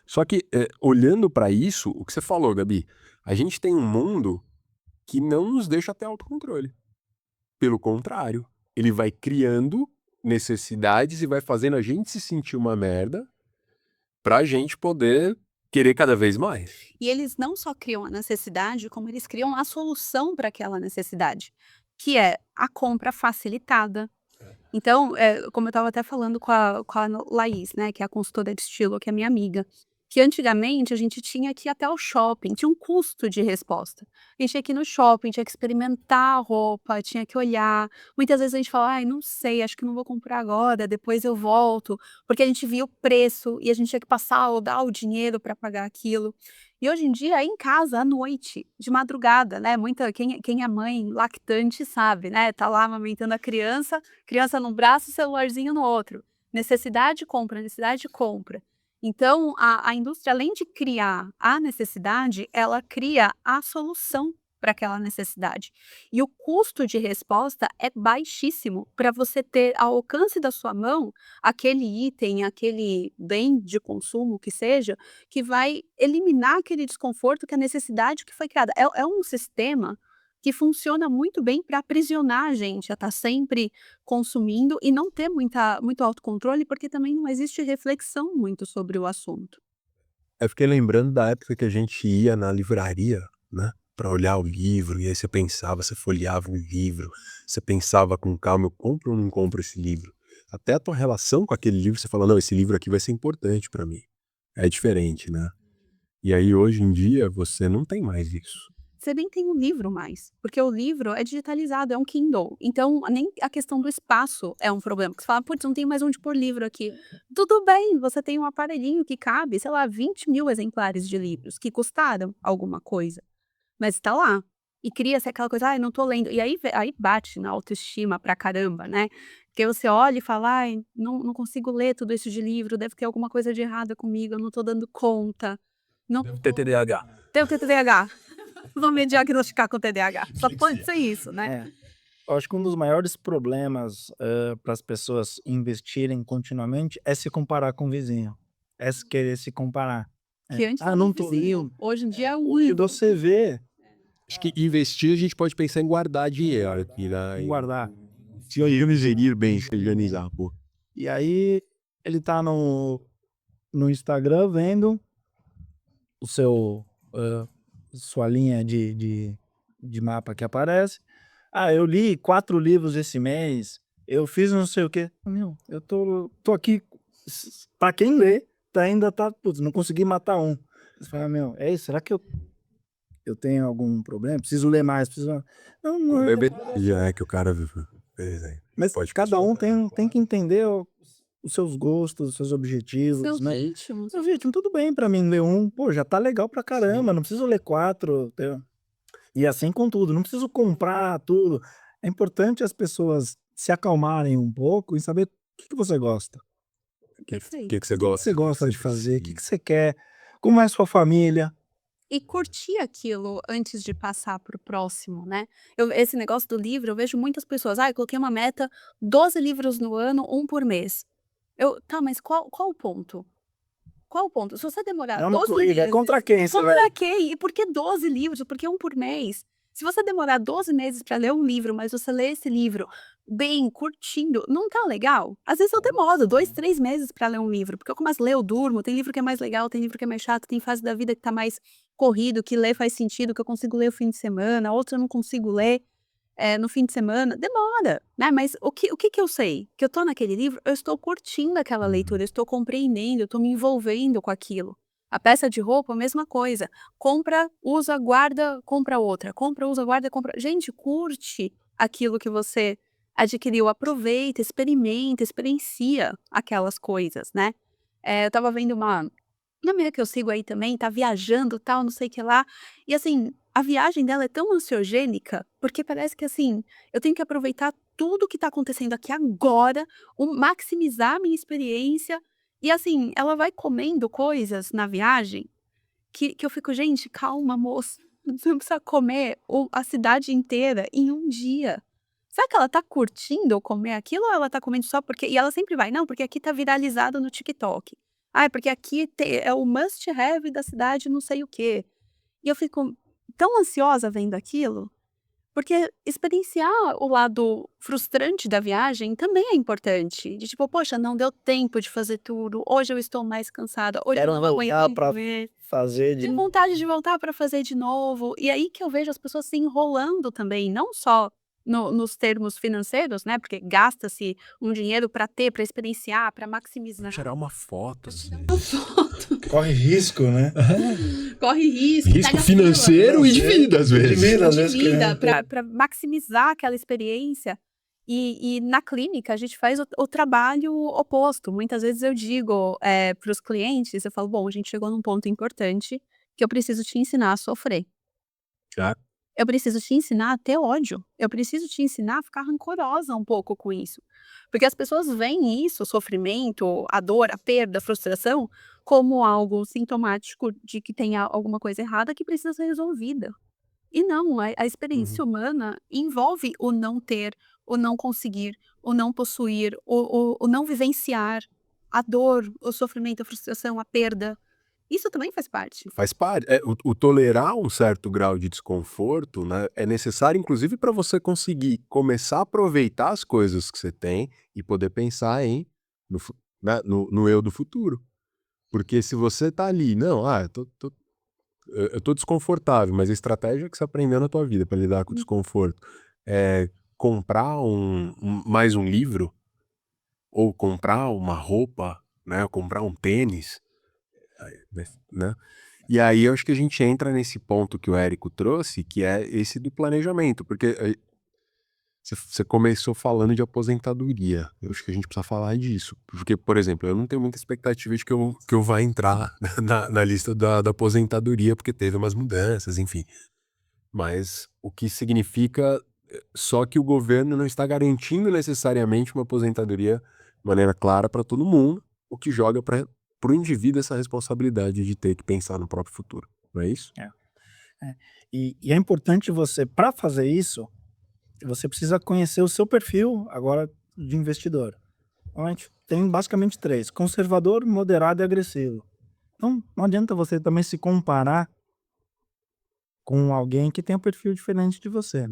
Só que, olhando para isso, o que você falou, Gabi, a gente tem um mundo que não nos deixa ter autocontrole. Pelo contrário, ele vai criando necessidades e vai fazendo a gente se sentir uma merda pra gente poder querer cada vez mais. E eles não só criam a necessidade, como eles criam a solução para aquela necessidade, que é a compra facilitada. Então, como eu estava até falando com a Laís, né, que é a consultora de estilo, que é minha amiga, que antigamente a gente tinha que ir até o shopping, tinha um custo de resposta. A gente tinha que ir no shopping, tinha que experimentar a roupa, tinha que olhar. Muitas vezes a gente fala: "Ai, não sei, acho que não vou comprar agora, depois eu volto", porque a gente via o preço e a gente tinha que passar ou dar o dinheiro para pagar aquilo. E hoje em dia é em casa, à noite, de madrugada, né, quem é mãe lactante sabe, né, tá lá amamentando a criança num braço, celularzinho no outro. Necessidade compra, necessidade compra. Então, a indústria, além de criar a necessidade, ela cria a solução para aquela necessidade. E o custo de resposta é baixíssimo para você ter ao alcance da sua mão aquele item, aquele bem de consumo que seja, que vai eliminar aquele desconforto que a necessidade que foi criada. É um sistema que funciona muito bem para aprisionar a gente a estar sempre consumindo e não ter muito autocontrole, porque também não existe reflexão muito sobre o assunto. Eu fiquei lembrando da época que a gente ia na livraria, né, pra olhar o livro, e aí você pensava, você folheava o livro, você pensava com calma: "Eu compro ou não compro esse livro?". Até a tua relação com aquele livro, você fala: "Não, esse livro aqui vai ser importante pra mim". É diferente, né. E aí hoje em dia você não tem mais isso. Você nem tem o livro mais, porque o livro é digitalizado, é um Kindle, então nem a questão do espaço é um problema, porque você fala: "Putz, não tem mais onde pôr livro aqui". Tudo bem, você tem um aparelhinho que cabe, sei lá, 20.000 exemplares de livros que custaram alguma coisa, mas está lá. E cria-se aquela coisa: "Ai, não tô lendo", e aí bate na autoestima pra caramba, né, porque você olha e fala: "Ai, não consigo ler tudo isso de livro, deve ter alguma coisa de errada comigo, eu não tô dando conta, não Devo ter TDAH. tenho TDAH". Vou me diagnosticar com TDAH. Só pode ser isso, né. É. Eu acho que um dos maiores problemas para as pessoas investirem continuamente é se comparar com o vizinho. É se querer se comparar. Que antes Ah, era não um tô vizinho, lendo. hoje em dia é um. Hoje você vê Acho que investir, a gente pode pensar em guardar dinheiro aqui, né? em guardar. Se eu gerir bem, se organizar, pô. E aí ele tá no Instagram vendo o seu sua linha de mapa que aparece. Ah, eu li 4 livros esse mês, eu fiz não sei o quê. Meu, eu tô aqui, pra quem lê, ainda tá, putz, não consegui matar um. Você fala: "Meu, é isso, será que eu tenho algum problema? Preciso ler mais, preciso". Não é. Já é que o cara fez aí. Mas Pode cada um tem que entender os seus gostos, os seus objetivos, Seus né. ritmos. Seu ritmo, tudo bem pra mim ler um, pô, já tá legal pra caramba, não preciso ler 4, entendeu. E assim com tudo, não preciso comprar tudo. É importante as pessoas se acalmarem um pouco e saber o que você gosta. O Perfeito. que você O que gosta? você gosta de fazer, o que você quer, como é a sua família. E curtir aquilo antes de passar para o próximo, né. Esse negócio do livro, eu vejo muitas pessoas: "Ah, eu coloquei uma meta, 12 livros no ano, um por mês". Tá, mas qual o ponto? Qual o ponto? Se você demorar É uma 12 corrida, é meses, contra quem você vai. contra quem? E por que 12 livros? Por que um por mês? Se você demorar 12 meses para ler um livro, mas você lê esse livro bem, curtindo, não tá legal? Às vezes eu demoro 2, 3 meses para ler um livro, porque eu começo a ler, eu durmo, tem livro que é mais legal, tem livro que é mais chato, tem fase da vida que tá mais corrido, que ler faz sentido, que eu consigo ler o fim de semana, outra eu não consigo ler no fim de semana, demora, né, mas o que eu sei? Que eu tô naquele livro, eu estou curtindo aquela leitura, eu estou compreendendo, eu estou me envolvendo com aquilo. A peça de roupa, a mesma coisa, compra, usa, guarda, compra outra, compra, usa, guarda, compra, gente, curte aquilo que você adquiriu, aproveita, experimenta, experiencia aquelas coisas, né. Eu estava vendo uma menina que eu sigo aí também, tá viajando, tal, não sei o que lá, e assim, a viagem dela é tão ansiogênica, porque parece que assim, eu tenho que aproveitar tudo que tá acontecendo aqui agora, maximizar a minha experiência, e assim, ela vai comendo coisas na viagem que eu fico: "Gente, calma moça, você não precisa comer a cidade inteira em um dia". Será que ela tá curtindo comer aquilo ou ela tá comendo só porque e ela sempre vai: "Não, porque aqui tá viralizado no TikTok. Ai, porque aqui é o must have da cidade não sei o quê". E eu fico tão ansiosa vendo aquilo, porque experienciar o lado frustrante da viagem também é importante, de tipo: "Poxa, não deu tempo de fazer tudo, hoje eu estou mais cansada, hoje eu Quero não aguento voltar pra comer". fazer Tenho de vontade de voltar para fazer de novo. E aí que eu vejo as pessoas se enrolando também, não só nos termos financeiros, né, porque gasta-se um dinheiro para ter, para experienciar, para maximizar. Tirar uma foto, Pra assim. tirar uma foto, corre risco, né. corre risco, Risco pega financeiro fila, e de vida, às vezes. Primeiro, às de vezes, vida, querendo ter para maximizar aquela experiência. E na clínica a gente faz o trabalho oposto. Muitas vezes eu digo, para os clientes, eu falo: "Bom, a gente chegou num ponto importante que eu preciso te ensinar a sofrer". Já. Eu preciso te ensinar a ter ódio, eu preciso te ensinar a ficar rancorosa um pouco com isso. Porque as pessoas veem isso, o sofrimento, a dor, a perda, a frustração, como algo sintomático de que tem alguma coisa errada que precisa ser resolvida. E não, a Uhum. experiência humana envolve o não ter, o não conseguir, o não possuir, o não vivenciar, a dor, o sofrimento, a frustração, a perda. Isso também faz parte. Faz parte. O tolerar um certo grau de desconforto, né, é necessário, inclusive, para você conseguir começar a aproveitar as coisas que você tem e poder pensar no, né, no eu do futuro. Porque se você tá ali, não, eu tô desconfortável, mas a estratégia que você aprendeu na tua vida para lidar com o Hum. desconforto é comprar mais um livro, ou comprar uma roupa, né, ou comprar um tênis, né? E aí eu acho que a gente entra nesse ponto que o Érico trouxe, que é esse do planejamento, porque você começou falando de aposentadoria. Eu acho que a gente precisa falar disso. Porque, por exemplo, eu não tenho muita expectativa de que eu vá entrar na lista da aposentadoria, porque teve umas mudanças, enfim. Mas o que significa só que o governo não está garantindo necessariamente uma aposentadoria de maneira clara para todo mundo, o que joga para o indivíduo essa responsabilidade de ter que pensar no próprio futuro. Não é isso? é. É. E é importante você, para fazer isso, você precisa conhecer o seu perfil agora de investidor. Então, a gente tem basicamente 3: conservador, moderado e agressivo. Então, não adianta você também se comparar com alguém que tem um perfil diferente de você.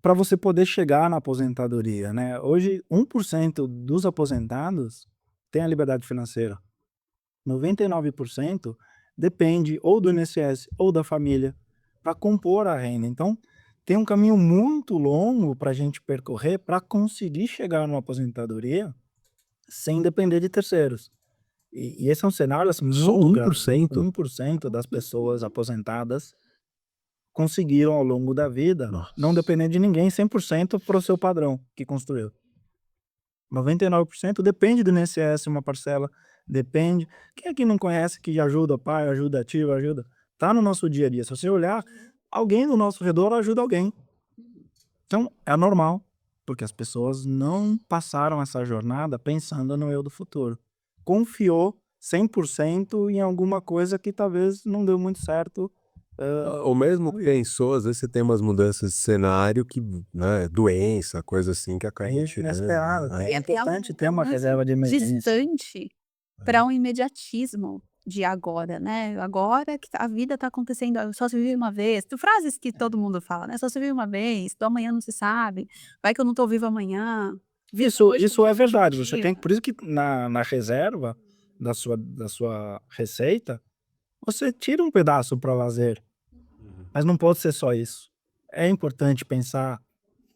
Para você poder chegar na aposentadoria, né? Hoje, 1% dos aposentados tem a liberdade financeira. 99% depende ou do INSS ou da família para compor a renda. Então, tem um caminho muito longo para a gente percorrer para conseguir chegar numa aposentadoria sem depender de terceiros. E esse é um cenário assim, Só muito grande. 1%? 1% das pessoas aposentadas conseguiram ao longo da vida Nossa. não depender de ninguém 100% para o seu padrão que construiu. 99% depende do INSS, uma parcela depende. Quem aqui não conhece que ajuda pai, ajuda tio, ajuda? Tá no nosso dia a dia. Se você olhar, alguém do nosso redor ajuda alguém. Então, é normal, porque as pessoas não passaram essa jornada pensando no eu do futuro. Confiou 100% em alguma coisa que talvez não deu muito certo. Ou mesmo pensou, às vezes você tem umas mudanças de cenário que, né, doença, coisa assim que acaba É tirando. inesperado. Aí É importante ter uma reserva de emergência. Distante para um imediatismo de agora, né? Agora que a vida tá acontecendo, só se vive uma vez. Frases que todo mundo fala, né? Só se vive uma vez, do amanhã não se sabe. Vai que eu não tô vivo amanhã. Viva hoje Isso é verdade. dia. Você tem, por isso que na reserva da sua receita, você tira um pedaço para lazer, mas não pode ser só isso. É importante pensar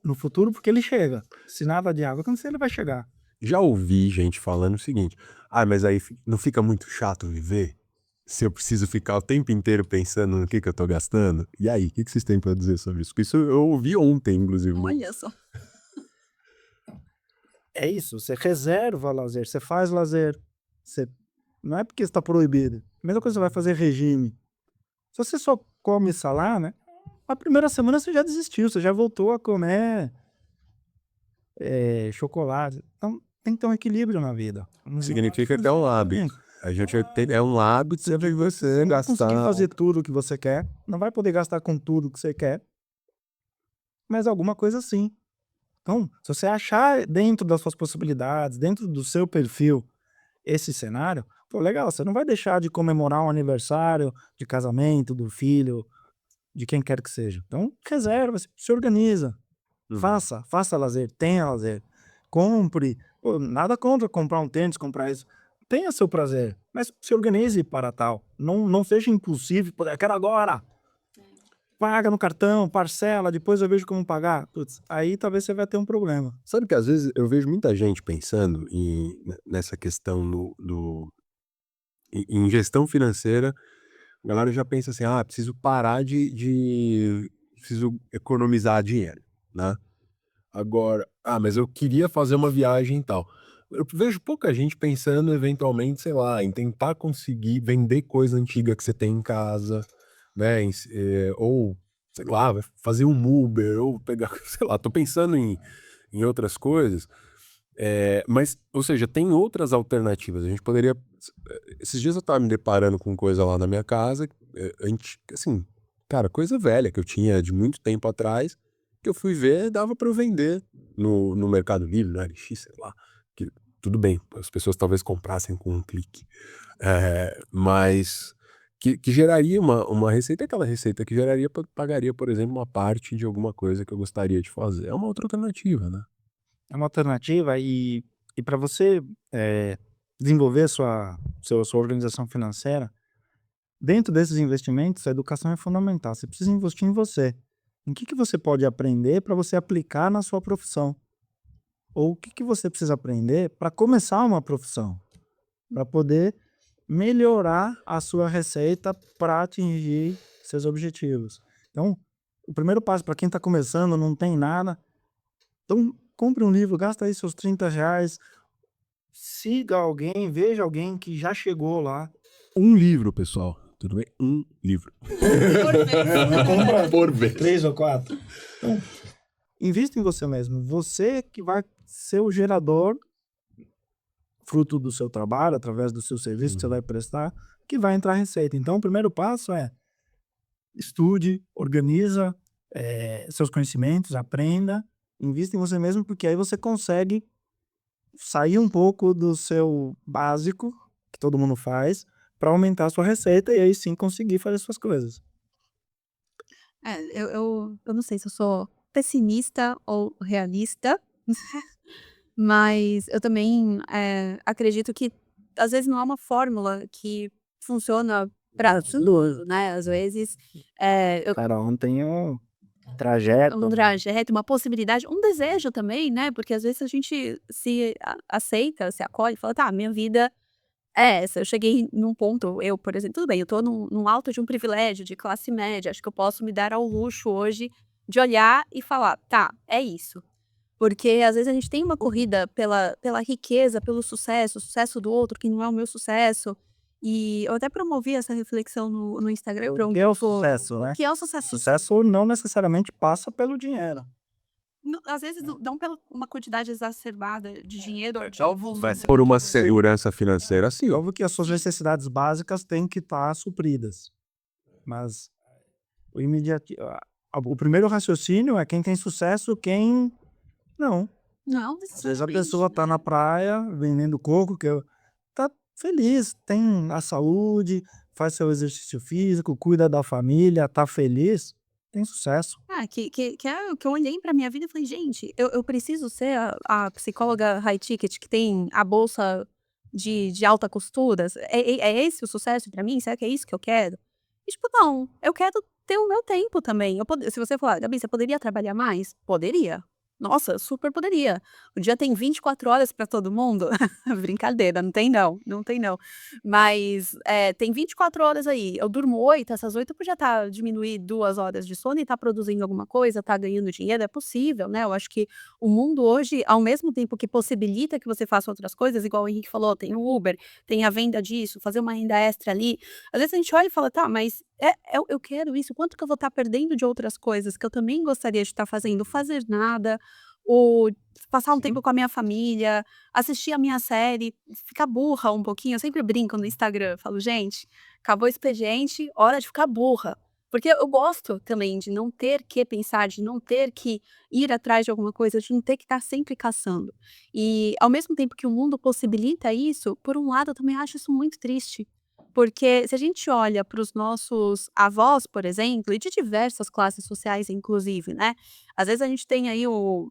no futuro porque ele chega. Se nada de água acontecer, ele vai chegar. Já ouvi gente falando o seguinte: ah, mas aí não fica muito chato viver? Se eu preciso ficar o tempo inteiro pensando no que eu tô gastando? E aí, o que vocês têm pra dizer sobre isso? Porque isso eu ouvi ontem, inclusive. Olha só. É isso, você reserva lazer, você faz lazer. Você... Não é porque está proibido. A mesma coisa você vai fazer regime. Se você só come salada, né? A primeira semana você já desistiu, você já voltou a comer chocolate. Então tem que ter um equilíbrio na vida. Significa que é um hábito. A gente é um hábito de você Não conseguir gastar. fazer tudo o que você quer, não vai poder gastar com tudo que você quer, mas alguma coisa sim. Então, se você achar dentro das suas possibilidades, dentro do seu perfil, esse cenário, pô, legal, você não vai deixar de comemorar um aniversário de casamento do filho, de quem quer que seja. Então, reserva, se organiza, Uhum. faça lazer, tenha lazer, compre. Pô, nada contra comprar um tênis, comprar isso. Tenha seu prazer, mas se organize para tal. Não seja impulsivo, pô, eu quero agora. Paga no cartão, parcela, depois eu vejo como pagar. Putz, aí talvez você vai ter um problema. Sabe que às vezes eu vejo muita gente pensando nessa questão em gestão financeira. A galera já pensa assim: ah, preciso parar preciso economizar dinheiro, né? Agora, ah, mas eu queria fazer uma viagem e tal. Eu vejo pouca gente pensando eventualmente, sei lá, em tentar conseguir vender coisa antiga que você tem em casa, né? Ou, sei lá, fazer um Uber, ou pegar, sei lá, tô pensando em outras coisas. Mas, ou seja, tem outras alternativas. A gente poderia. Esses dias eu tava me deparando com coisa lá na minha casa, assim, cara, coisa velha que eu tinha de muito tempo atrás, que eu fui ver, dava pra eu vender no Mercado Livre, no LX, sei lá. Que, tudo bem, as pessoas talvez comprassem com um clique. Mas que geraria uma receita, aquela receita que geraria, pagaria, por exemplo, uma parte de alguma coisa que eu gostaria de fazer. É uma outra alternativa, né? É uma alternativa e para você desenvolver sua organização financeira, dentro desses investimentos, a educação é fundamental. Você precisa investir em você. Em que você pode aprender para você aplicar na sua profissão? Ou o que você precisa aprender para começar uma profissão? Para poder melhorar a sua receita para atingir seus objetivos. Então, o primeiro passo para quem está começando, não tem nada, então compre um livro, gasta aí seus R$ 30, siga alguém, veja alguém que já chegou lá. Um livro, pessoal. Tudo bem? Um livro. Compra por vez. 3 ou 4. Então, invista em você mesmo. Você que vai ser o gerador, fruto do seu trabalho, através do seu serviço que você vai prestar, que vai entrar receita. Então, o primeiro passo é estude, organiza, seus conhecimentos, aprenda, invista em você mesmo, porque aí você consegue sair um pouco do seu básico, que todo mundo faz, para aumentar a sua receita e aí sim conseguir fazer suas coisas. Eu não sei se eu sou pessimista ou realista, mas eu também, acredito que às vezes não é uma fórmula que funciona para tudo, né, às vezes, eu Cada um tem um trajeto, um trajeto, uma possibilidade, um desejo também, né, porque às vezes a gente se aceita, se acolhe e fala: "Tá, minha vida é essa, eu cheguei num ponto", eu, por exemplo, tudo bem, eu tô num alto de um privilégio, de classe média, acho que eu posso me dar ao luxo hoje de olhar e falar: "Tá, é isso". Porque às vezes a gente tem uma corrida pela riqueza, pelo sucesso, o sucesso do outro que não é o meu sucesso, e eu até promovi essa reflexão no Instagram para o um que é o grupo. sucesso, O né? que é o sucesso? Sucesso não necessariamente passa pelo dinheiro. Às vezes não pela uma quantidade exacerbada de dinheiro, Vai ser por uma segurança financeira, sim. Óbvio que as suas necessidades básicas têm que estar supridas, mas o imediati o primeiro raciocínio é quem tem sucesso, quem não. não Às vezes a necessariamente, pessoa tá na praia vendendo coco, tá feliz, tem a saúde, faz seu exercício físico, cuida da família, tá feliz, tem sucesso. que é o que eu olhei pra minha vida e falei: "Gente, eu preciso ser a psicóloga high ticket que tem a bolsa de alta costura? É esse o sucesso pra mim? Será que é isso que eu quero?" E tipo, não, eu quero ter o meu tempo também. Se você falar: "Gabi, você poderia trabalhar mais?" Poderia. Nossa, super poderia. O dia tem 24 horas pra todo mundo? Brincadeira, não tem não, não tem não. Mas, tem 24 horas aí, eu durmo 8, essas 8 eu podia estar diminuir 2 horas de sono e estar produzindo alguma coisa, estar ganhando dinheiro, é possível, né, eu acho que o mundo hoje, ao mesmo tempo que possibilita que você faça outras coisas, igual o Henrique falou, tem o Uber, tem a venda disso, fazer uma renda extra ali, às vezes a gente olha e fala: "Tá, mas eu quero isso, quanto que eu vou estar perdendo de outras coisas que eu também gostaria de estar fazendo?" Fazer nada, ou passar um tempo com a minha família, assistir a minha série, ficar burra um pouquinho, eu sempre brinco no Instagram, falo: "Gente, acabou o expediente, hora de ficar burra". Porque eu gosto também de não ter que pensar, de não ter que ir atrás de alguma coisa, de não ter que estar sempre caçando. E ao mesmo tempo que o mundo possibilita isso, por um lado eu também acho isso muito triste. Porque se a gente olha para os nossos avós, por exemplo, e de diversas classes sociais inclusive, né, às vezes a gente tem aí o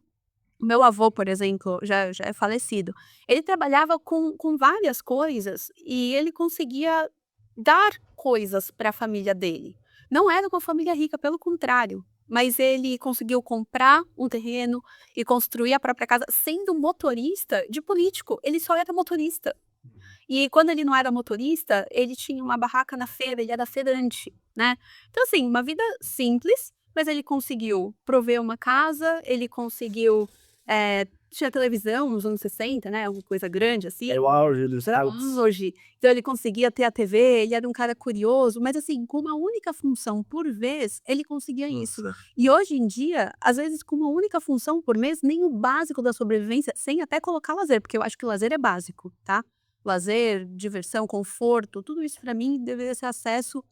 meu avô, por exemplo, já é falecido. Ele trabalhava com várias coisas e ele conseguia dar coisas para a família dele. Não era uma família rica, pelo contrário, mas ele conseguiu comprar um terreno e construir a própria casa sendo motorista de político, ele só era motorista. E quando ele não era motorista, ele tinha uma barraca na feira, ele era feirante, né. Então assim, uma vida simples, mas ele conseguiu prover uma casa, ele conseguiu, tinha televisão nos anos 60, né, uma coisa grande assim, É o auge dos era autos. hoje. Então ele conseguia ter a TV, ele era um cara curioso, mas assim, com uma única função por vez, ele conseguia isso. Nossa. E hoje em dia, às vezes com uma única função por mês, nem o básico da sobrevivência, sem até colocar lazer, porque eu acho que o lazer é básico, tá? Lazer, diversão, conforto, tudo isso pra mim deveria ser acesso,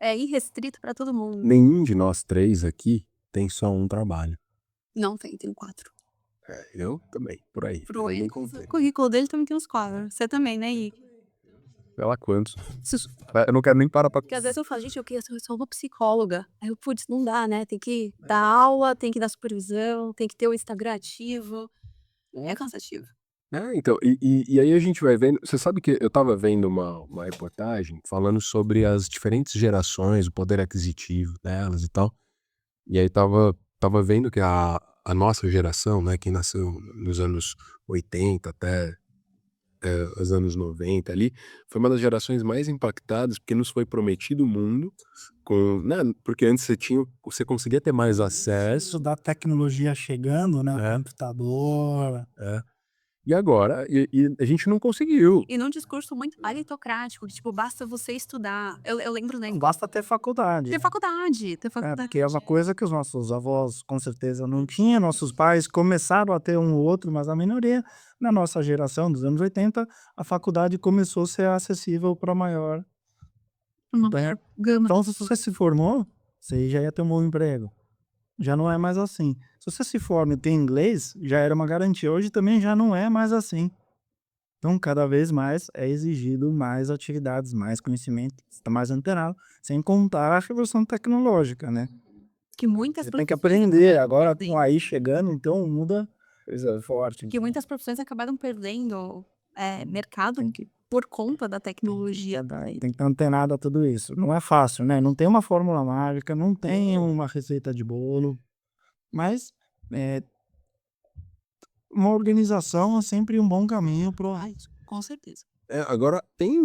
irrestrito pra todo mundo. Nenhum de nós três aqui tem só um trabalho. Não tem 4. Eu também, por aí. Pro Nem O contei. currículo dele também tem uns 4. Você também, né, Henrique? Sei lá quantos. Eu não quero nem parar pra. Porque às vezes eu falo: "Gente, eu sou uma psicóloga". Aí eu: "Putz, não dá, né, tem que dar aula, tem que dar supervisão, tem que ter o Instagram ativo". É cansativo. Então, e aí a gente vai vendo. Você sabe que eu estava vendo uma reportagem falando sobre as diferentes gerações, o poder aquisitivo delas e tal. E aí tava vendo que a nossa geração, né, quem nasceu nos anos 80 até os anos 90 ali, foi uma das gerações mais impactadas, porque nos foi prometido o mundo com, né, porque antes você conseguia ter mais acesso. Isso da tecnologia chegando, né, o É, computador. é. E agora, a gente não conseguiu. E num discurso muito meritocrático, que tipo, basta você estudar. Eu lembro, né, Não basta ter faculdade, ter né. faculdade, ter faculdade. Porque é uma coisa que os nossos avós com certeza não tinham, nossos pais começaram a ter um ou outro, mas a minoria, na nossa geração dos anos 80, a faculdade começou a ser acessível para maior. Uma Então gama. então se você se formou, você já ia ter um bom emprego. já não é mais assim. Se você se forma e tem inglês, já era uma garantia. Hoje também já não é mais assim. Então, cada vez mais é exigido mais atividades, mais conhecimento, você está mais antenado, sem contar a revolução tecnológica, né? Que muitas Você tem que profissões aprender. acabaram Agora, com perdendo. aí chegando, então muda coisa forte. Que muitas profissões acabaram perdendo mercado Tem que por conta da tecnologia. tem que estar antenado a tudo isso. Não é fácil, né? Não tem uma fórmula mágica, não tem uma receita de bolo, mas é, uma organização é sempre um bom caminho para Com certeza. Agora tem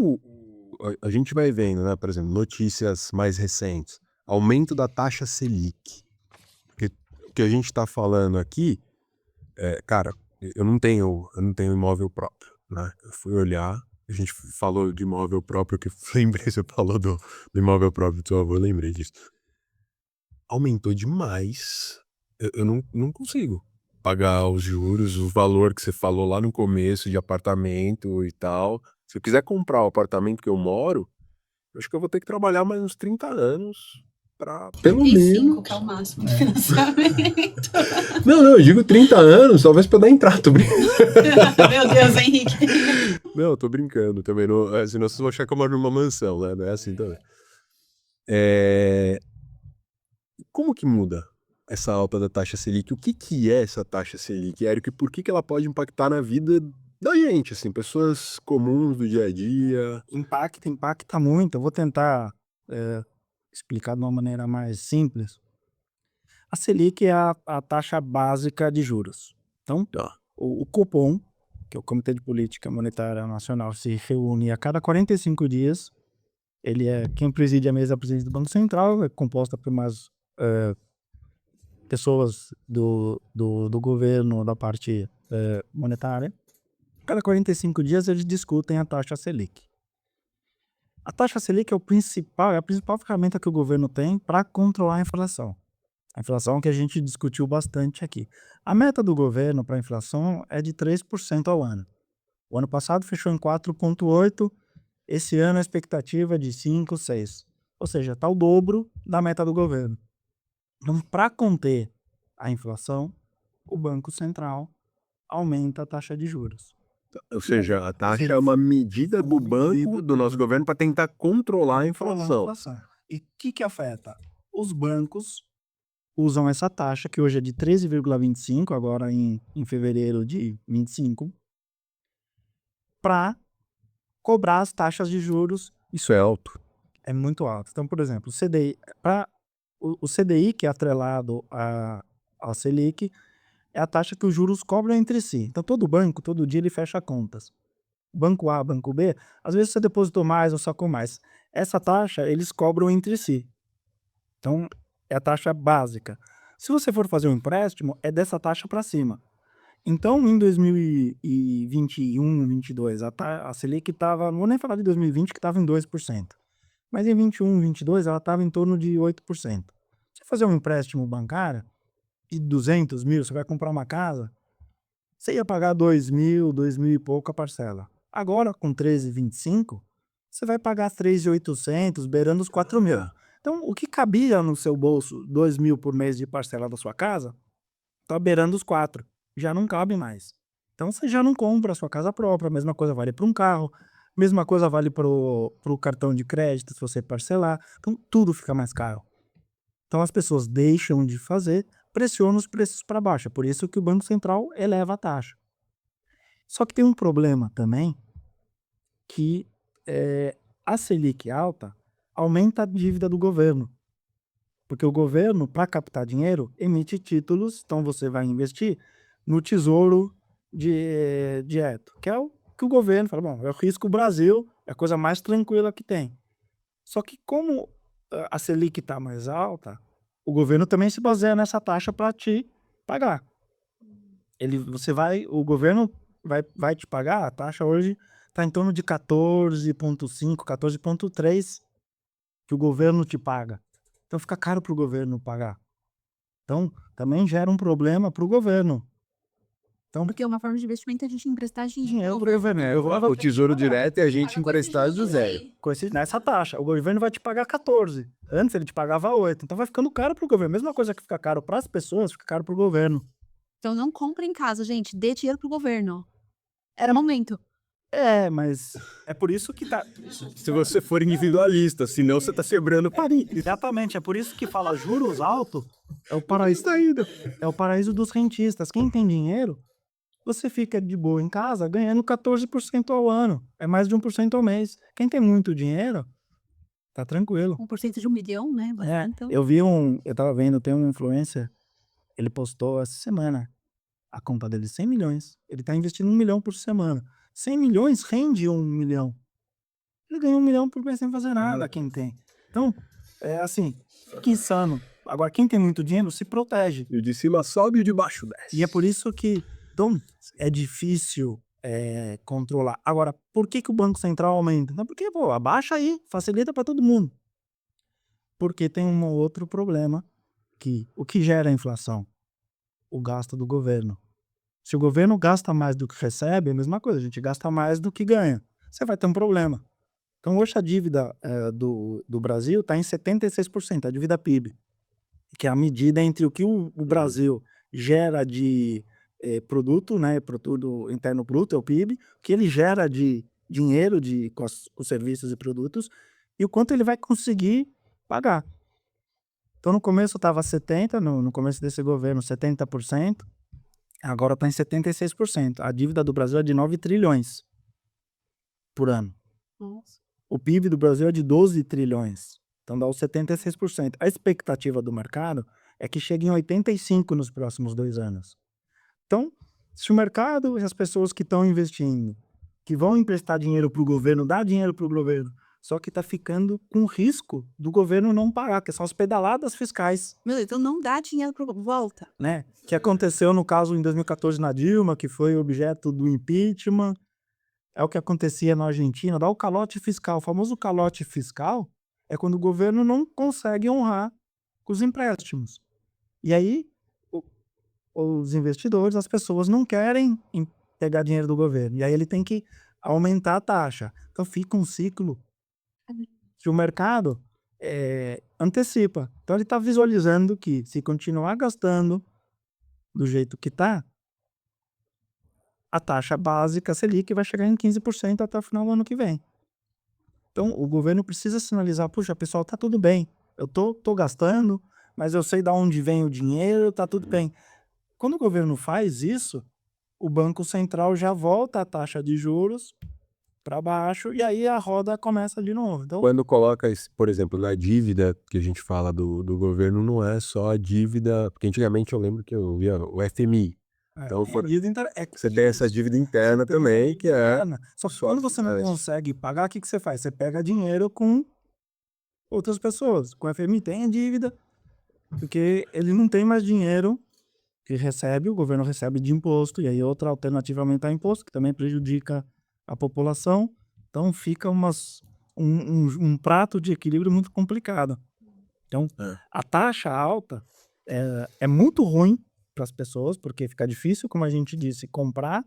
a gente vai vendo, né, por exemplo, notícias mais recentes, aumento da taxa Selic. Porque o que a gente está falando aqui, cara, eu não tenho imóvel próprio, né? Eu fui olhar, a gente falou de imóvel próprio, que lembrei, você falou do imóvel próprio do seu avô, eu lembrei disso. Aumentou demais. Eu não consigo pagar os juros, o valor que você falou lá no começo de apartamento e tal. Se eu quiser comprar o apartamento que eu moro, eu acho que eu vou ter que trabalhar mais uns 30 anos pra pelo menos. Que é o máximo de financiamento. Não, eu digo 30 anos, talvez pra dar entrada. Tô brincando. Meu Deus, Henrique. Não, tô brincando também. Não, senão vocês vão achar que eu moro numa mansão, né? Não é assim também. Como que muda essa alta da taxa Selic? O que que é essa taxa Selic, Érico? E por que que ela pode impactar na vida da gente, assim, pessoas comuns do dia a dia? impacta muito. Eu vou tentar explicar de uma maneira mais simples. A Selic é a taxa básica de juros. Então, Tá. o Copom, que é o Comitê de Política Monetária Nacional, se reúne a cada 45 dias. Ele é quem preside a mesa presidente do Banco Central, é composta por mais pessoas do governo, da parte monetária. A cada 45 dias eles discutem a taxa Selic. A taxa Selic é a principal ferramenta que o governo tem para controlar a inflação. A inflação que a gente discutiu bastante aqui. A meta do governo para a inflação é de 3% ao ano. O ano passado fechou em 4,8%, esse ano a expectativa é de 5, 6. Ou seja, está o dobro da meta do governo. Então, para conter a inflação, o Banco Central aumenta a taxa de juros. Ou seja, a taxa é uma medida do banco, do nosso governo, para tentar controlar a inflação. E o que afeta? Os bancos usam essa taxa, que hoje é de 13,25, agora em fevereiro de 25, para cobrar as taxas de juros. Isso é alto. É muito alto. Então, por exemplo, o CDI, que é atrelado à Selic, é a taxa que os juros cobram entre si. Então, todo banco, todo dia, ele fecha contas. Banco A, banco B, às vezes você depositou mais ou sacou mais. Essa taxa, eles cobram entre si. Então, é a taxa básica. Se você for fazer um empréstimo, é dessa taxa para cima. Então, em 2021, 22, a Selic estava, não vou nem falar de 2020, que estava em 2%. Mas em 21, 22, ela estava em torno de 8%. Você fazer um empréstimo bancário de 200 mil, você vai comprar uma casa, você ia pagar 2 mil, 2 mil e pouco a parcela. Agora, com 13,25, você vai pagar 3.800, beirando os 4 mil. Então, o que cabia no seu bolso, 2 mil por mês de parcela da sua casa, está beirando os 4. Já não cabe mais. Então, você já não compra a sua casa própria. A mesma coisa vale para um carro. Mesma coisa vale para o cartão de crédito, se você parcelar. Então, tudo fica mais caro. Então, as pessoas deixam de fazer, pressionam os preços para baixo. É por isso que o Banco Central eleva a taxa. Só que tem um problema também, que a Selic alta aumenta a dívida do governo. Porque o governo, para captar dinheiro, emite títulos, então você vai investir no Tesouro Direto, que é o que o governo fala, bom, eu risco o Brasil, é a coisa mais tranquila que tem. Só que como a Selic está mais alta, o governo também se baseia nessa taxa para te pagar. O governo vai te pagar, a taxa hoje está em torno de 14,5, 14,3 que o governo te paga. Então fica caro para o governo pagar. Então também gera um problema para o governo. Porque uma forma de investimento é a gente emprestar dinheiro. O Tesouro Direto é a gente emprestar do zero. Nessa taxa. O governo vai te pagar 14. Antes ele te pagava 8. Então vai ficando caro pro governo. Mesma coisa que fica caro pras pessoas, fica caro pro governo. Então não compre em casa, gente. Dê dinheiro pro governo. Era momento. Mas é por isso que tá... Se você for individualista, senão você tá quebrando Paris. Exatamente, é por isso que fala juros altos é o paraíso da ida. É o paraíso dos rentistas. Quem tem dinheiro, você fica de boa em casa ganhando 14% ao ano. É mais de 1% ao mês. Quem tem muito dinheiro, tá tranquilo. 1% de 1 milhão, né? Então, Eu tava vendo, tem um influencer, ele postou essa semana a conta dele 100 milhões. Ele tá investindo 1 milhão por semana. 100 milhões rende 1 milhão. Ele ganha 1 milhão por mês sem fazer nada, quem tem. Então, é assim, que insano. Agora, quem tem muito dinheiro se protege. E o de cima sobe e o de baixo desce. E é por isso que então, é difícil controlar. Agora, por que o Banco Central aumenta? Não, porque, abaixa aí, facilita para todo mundo. Porque tem um outro problema, que o que gera a inflação? O gasto do governo. Se o governo gasta mais do que recebe, é a mesma coisa, a gente gasta mais do que ganha. Você vai ter um problema. Então, hoje a dívida do Brasil está em 76%, a dívida PIB, que é a medida entre o que o Brasil gera de produto, né, produto interno bruto, é o PIB, o que ele gera de dinheiro com os serviços e produtos, e o quanto ele vai conseguir pagar. Então, no começo estava 70%, no começo desse governo, 70%, agora está em 76%. A dívida do Brasil é de 9 trilhões por ano. nossa. O PIB do Brasil é de 12 trilhões. Então dá os 76%. A expectativa do mercado é que chegue em 85% nos próximos 2 anos. Então, se o mercado e as pessoas que estão investindo, que vão emprestar dinheiro para o governo, dar dinheiro para o governo, só que está ficando com risco do governo não pagar, que são as pedaladas fiscais, Meu Deus, então não dá dinheiro pro volta. né? Que aconteceu no caso em 2014 na Dilma, que foi objeto do impeachment. É o que acontecia na Argentina, dá o calote fiscal. O famoso calote fiscal é quando o governo não consegue honrar os empréstimos. E aí, os investidores, as pessoas não querem pegar dinheiro do governo. E aí ele tem que aumentar a taxa. Então fica um ciclo que o mercado antecipa. Então ele está visualizando que se continuar gastando do jeito que está, a taxa básica Selic vai chegar em 15% até o final do ano que vem. Então, o governo precisa sinalizar, puxa, pessoal, tá tudo bem. Eu tô gastando, mas eu sei de onde vem o dinheiro, tá tudo bem. Quando o governo faz isso, o Banco Central já volta a taxa de juros para baixo e aí a roda começa de novo. Então, Quando coloca, por exemplo, na dívida que a gente fala do governo, não é só a dívida, porque antigamente eu lembro que eu via o FMI. Então, você tem essa dívida interna também, que é... Só que quando você não consegue pagar, o que você faz? Você pega dinheiro com outras pessoas. Com o FMI tem a dívida, porque ele não tem mais dinheiro que recebe, o governo recebe de imposto, e aí outra alternativa é aumentar imposto, que também prejudica a população. Então fica um prato de equilíbrio muito complicado. Então, a taxa alta é muito ruim para as pessoas, porque fica difícil, como a gente disse, comprar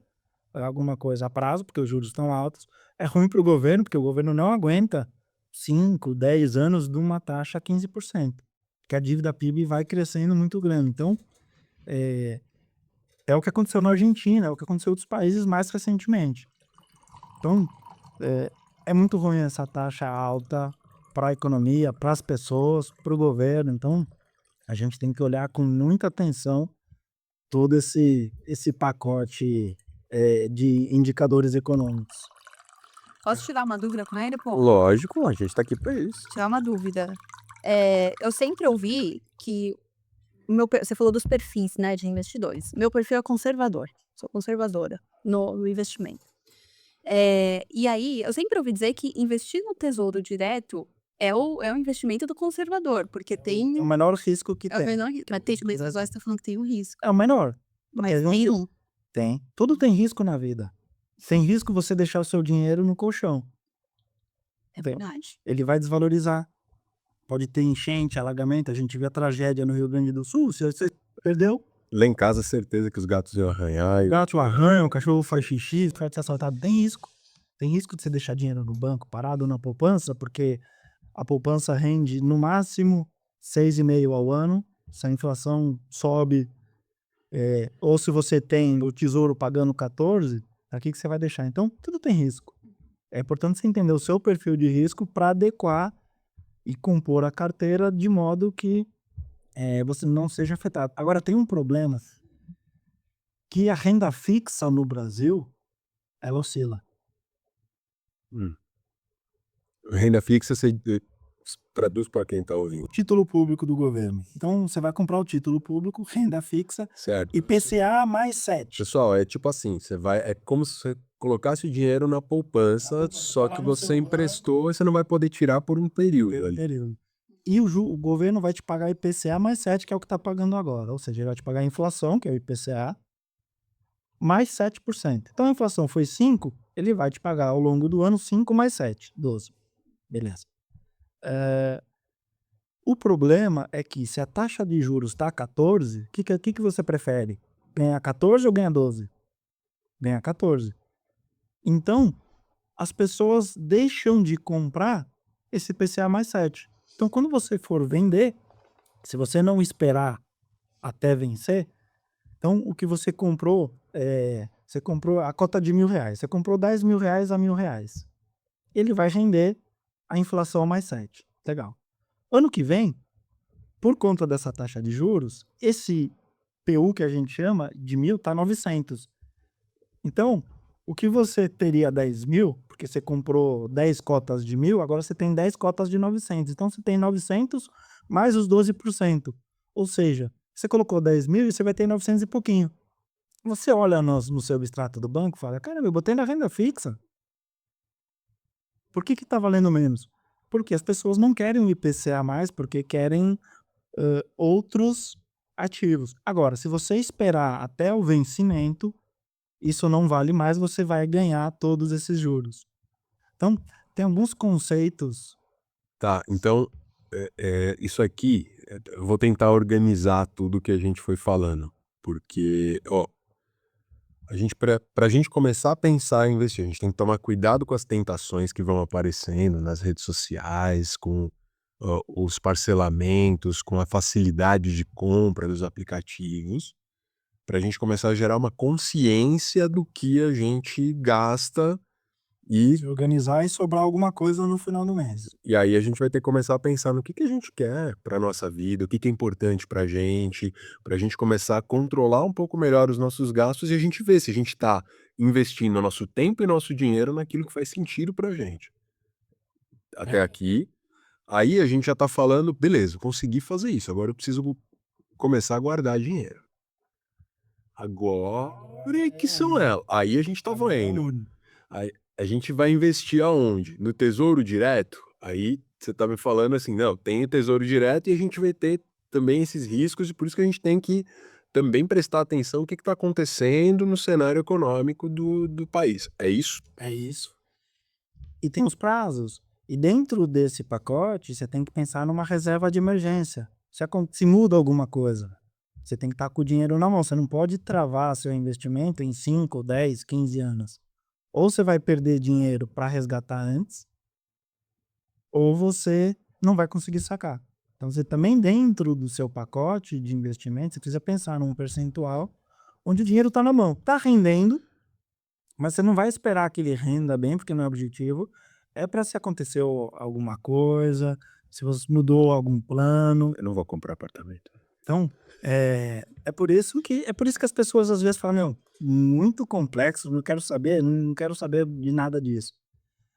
alguma coisa a prazo, porque os juros estão altos. É ruim para o governo, porque o governo não aguenta 5, 10 anos de uma taxa a 15%, porque a dívida PIB vai crescendo muito grande. Então, é o que aconteceu na Argentina, é o que aconteceu em outros países mais recentemente. Então, é muito ruim essa taxa alta para a economia, para as pessoas, para o governo. Então, a gente tem que olhar com muita atenção todo esse pacote de indicadores econômicos. Posso tirar uma dúvida com ele, pô? Lógico, a gente tá aqui pra isso. Tirar uma dúvida. Eu sempre ouvi que você falou dos perfis, né, de investidores. Meu perfil é conservador. Sou conservadora no investimento. E aí, eu sempre ouvi dizer que investir no Tesouro Direto é o investimento do conservador, porque tem... É o menor risco que É o tem. menor risco. Mas tem, mas agora você tá falando que tem um risco. É o menor. Mas tem um. Tem. Tudo tem risco na vida. Sem risco você deixar o seu dinheiro no colchão. É Tem. verdade. Ele vai desvalorizar. Pode ter enchente, alagamento. A gente viu a tragédia no Rio Grande do Sul. Se você perdeu, Lá em casa, certeza que os gatos iam arranhar. O gato arranha, o cachorro faz xixi, o cara ser assaltado. Tem risco. Tem risco de você deixar dinheiro no banco parado ou na poupança, porque a poupança rende no máximo 6,5 ao ano. Se a inflação sobe, ou se você tem o tesouro pagando 14, aqui que você vai deixar. Então, tudo tem risco. É importante você entender o seu perfil de risco para adequar e compor a carteira de modo que você não seja afetado. Agora, tem um problema, que a renda fixa no Brasil, ela oscila. Hum. Renda fixa, você traduz para quem está ouvindo. Título público do governo. Então, você vai comprar o título público, renda fixa, Certo. IPCA mais 7. Pessoal, é tipo assim, é como se você colocasse o dinheiro na poupança, só que você emprestou e você não vai poder tirar por um período ali. E o governo vai te pagar IPCA mais 7, que é o que está pagando agora. Ou seja, ele vai te pagar a inflação, que é o IPCA, mais 7%. Então, a inflação foi 5, ele vai te pagar ao longo do ano 5 mais 7, 12. Beleza. O problema é que se a taxa de juros está 14, o que você prefere? Ganhar 14 ou ganhar 12? Ganhar 14. Então, as pessoas deixam de comprar esse IPCA mais 7. Então, quando você for vender, se você não esperar até vencer, então o que você comprou, você comprou a cota de R$1.000, você comprou R$10.000 a R$1.000. Ele vai render a inflação mais 7. Legal. Ano que vem, por conta dessa taxa de juros, esse PU que a gente chama de 1.000 está 900. Então, o que você teria 10.000, porque você comprou 10 cotas de 1.000, agora você tem 10 cotas de 900. Então, você tem 900 mais os 12%. Ou seja, você colocou 10.000 e você vai ter 900 e pouquinho. Você olha no seu extrato do banco e fala, caramba, eu botei na renda fixa. Por que está valendo menos? Porque as pessoas não querem o IPCA mais, porque querem outros ativos. Agora, se você esperar até o vencimento, isso não vale mais, você vai ganhar todos esses juros. Então, tem alguns conceitos. Tá, então, isso aqui, eu vou tentar organizar tudo que a gente foi falando, porque, ó, pra gente começar a pensar em investir, a gente tem que tomar cuidado com as tentações que vão aparecendo nas redes sociais, com os parcelamentos, com a facilidade de compra dos aplicativos, para a gente começar a gerar uma consciência do que a gente gasta Se organizar e sobrar alguma coisa no final do mês. e aí a gente vai ter que começar a pensar no que a gente quer para nossa vida, o que é importante pra gente começar a controlar um pouco melhor os nossos gastos e a gente ver se a gente está investindo nosso tempo e nosso dinheiro naquilo que faz sentido pra gente. Até aqui, aí a gente já tá falando, beleza, consegui fazer isso, agora eu preciso começar a guardar dinheiro. Agora é que são elas. Aí a gente tá vendo. Aí a gente vai investir aonde? No Tesouro Direto? Aí você tá me falando assim, não, tem o Tesouro Direto e a gente vai ter também esses riscos e por isso que a gente tem que também prestar atenção no que está acontecendo no cenário econômico do país. É isso? É isso. E tem os prazos. E dentro desse pacote, você tem que pensar numa reserva de emergência. Se muda alguma coisa, você tem que estar com o dinheiro na mão. Você não pode travar seu investimento em 5, 10, 15 anos. Ou você vai perder dinheiro para resgatar antes, ou você não vai conseguir sacar. Então, você também dentro do seu pacote de investimento, você precisa pensar num percentual onde o dinheiro está na mão. Está rendendo, mas você não vai esperar que ele renda bem, porque não é objetivo. É para se aconteceu alguma coisa, se você mudou algum plano. Eu não vou comprar apartamento. Então, é por isso que as pessoas às vezes falam, meu, muito complexo, não quero saber de nada disso.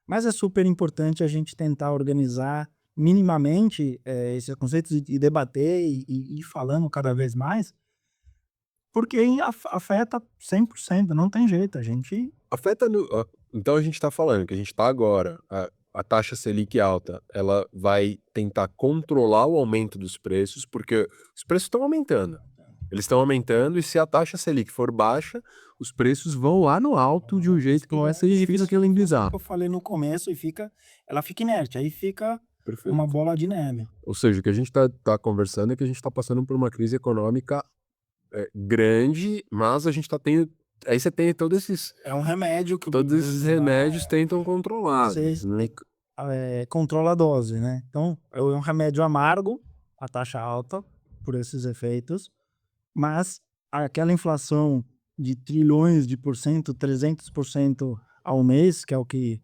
Mas é super importante a gente tentar organizar minimamente esses conceitos e debater e ir falando cada vez mais, porque afeta 100%, não tem jeito, a gente... Afeta então a gente está falando que a gente está agora, a taxa Selic alta, ela vai tentar controlar o aumento dos preços, porque os preços estão aumentando. Eles estão aumentando e se a taxa Selic for baixa, os preços vão lá no alto de um jeito que vai ser difícil de equilibrar. Eu falei no começo ela fica inerte, aí fica Perfeito. uma bola de neve. Ou seja, o que a gente tá conversando é que a gente está passando por uma crise econômica grande, mas a gente tá tendo. Aí você tem todos esses É um remédio que todos esses remédios tentam controlar, Você né. controla a dose, né. Então, é um remédio amargo, a taxa alta, por esses efeitos, mas aquela inflação de trilhões de por cento, 300% ao mês, que é o que,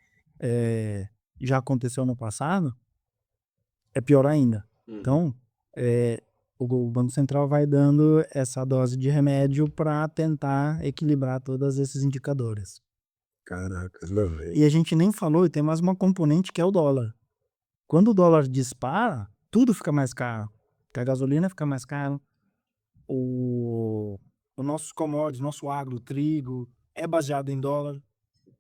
já aconteceu no passado, é pior ainda. Então, o Banco Central vai dando essa dose de remédio para tentar equilibrar todos esses indicadores. Caracas, meu velho. E a gente nem falou, e tem mais uma componente que é o dólar. Quando o dólar dispara, tudo fica mais caro. Porque a gasolina fica mais caro, o os nossos commodities, nosso agro, trigo, é baseado em dólar.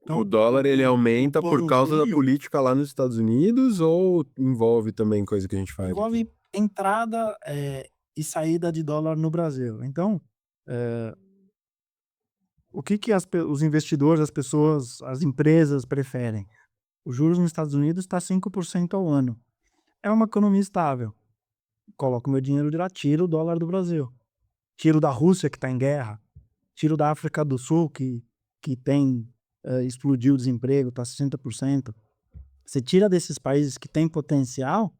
Então, O dólar ele aumenta o por causa da pãozinho política lá nos Estados Unidos ou envolve também coisa que a gente faz aqui? envolve entrada, e saída de dólar no Brasil. Então, o que que os investidores, as pessoas, as empresas preferem? Os juros nos Estados Unidos está 5% ao ano. É uma economia estável. Coloco meu dinheiro de lá, tiro o dólar do Brasil. Tiro da Rússia, que está em guerra. Tiro da África do Sul, que tem, explodiu o desemprego, está 60%. Você tira desses países que têm potencial,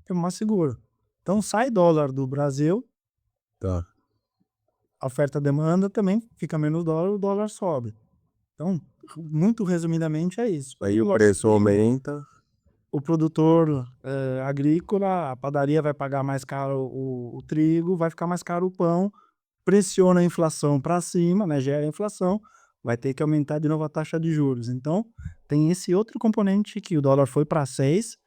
é mais seguro. Então sai dólar do Brasil, Tá. a oferta-demanda também fica menos dólar, o dólar sobe. Então, muito resumidamente é isso. Aí o preço aumenta. O produtor agrícola, a padaria vai pagar mais caro o trigo, vai ficar mais caro o pão, pressiona a inflação para cima, né, gera a inflação, vai ter que aumentar de novo a taxa de juros. Então, tem esse outro componente que o dólar foi para 6,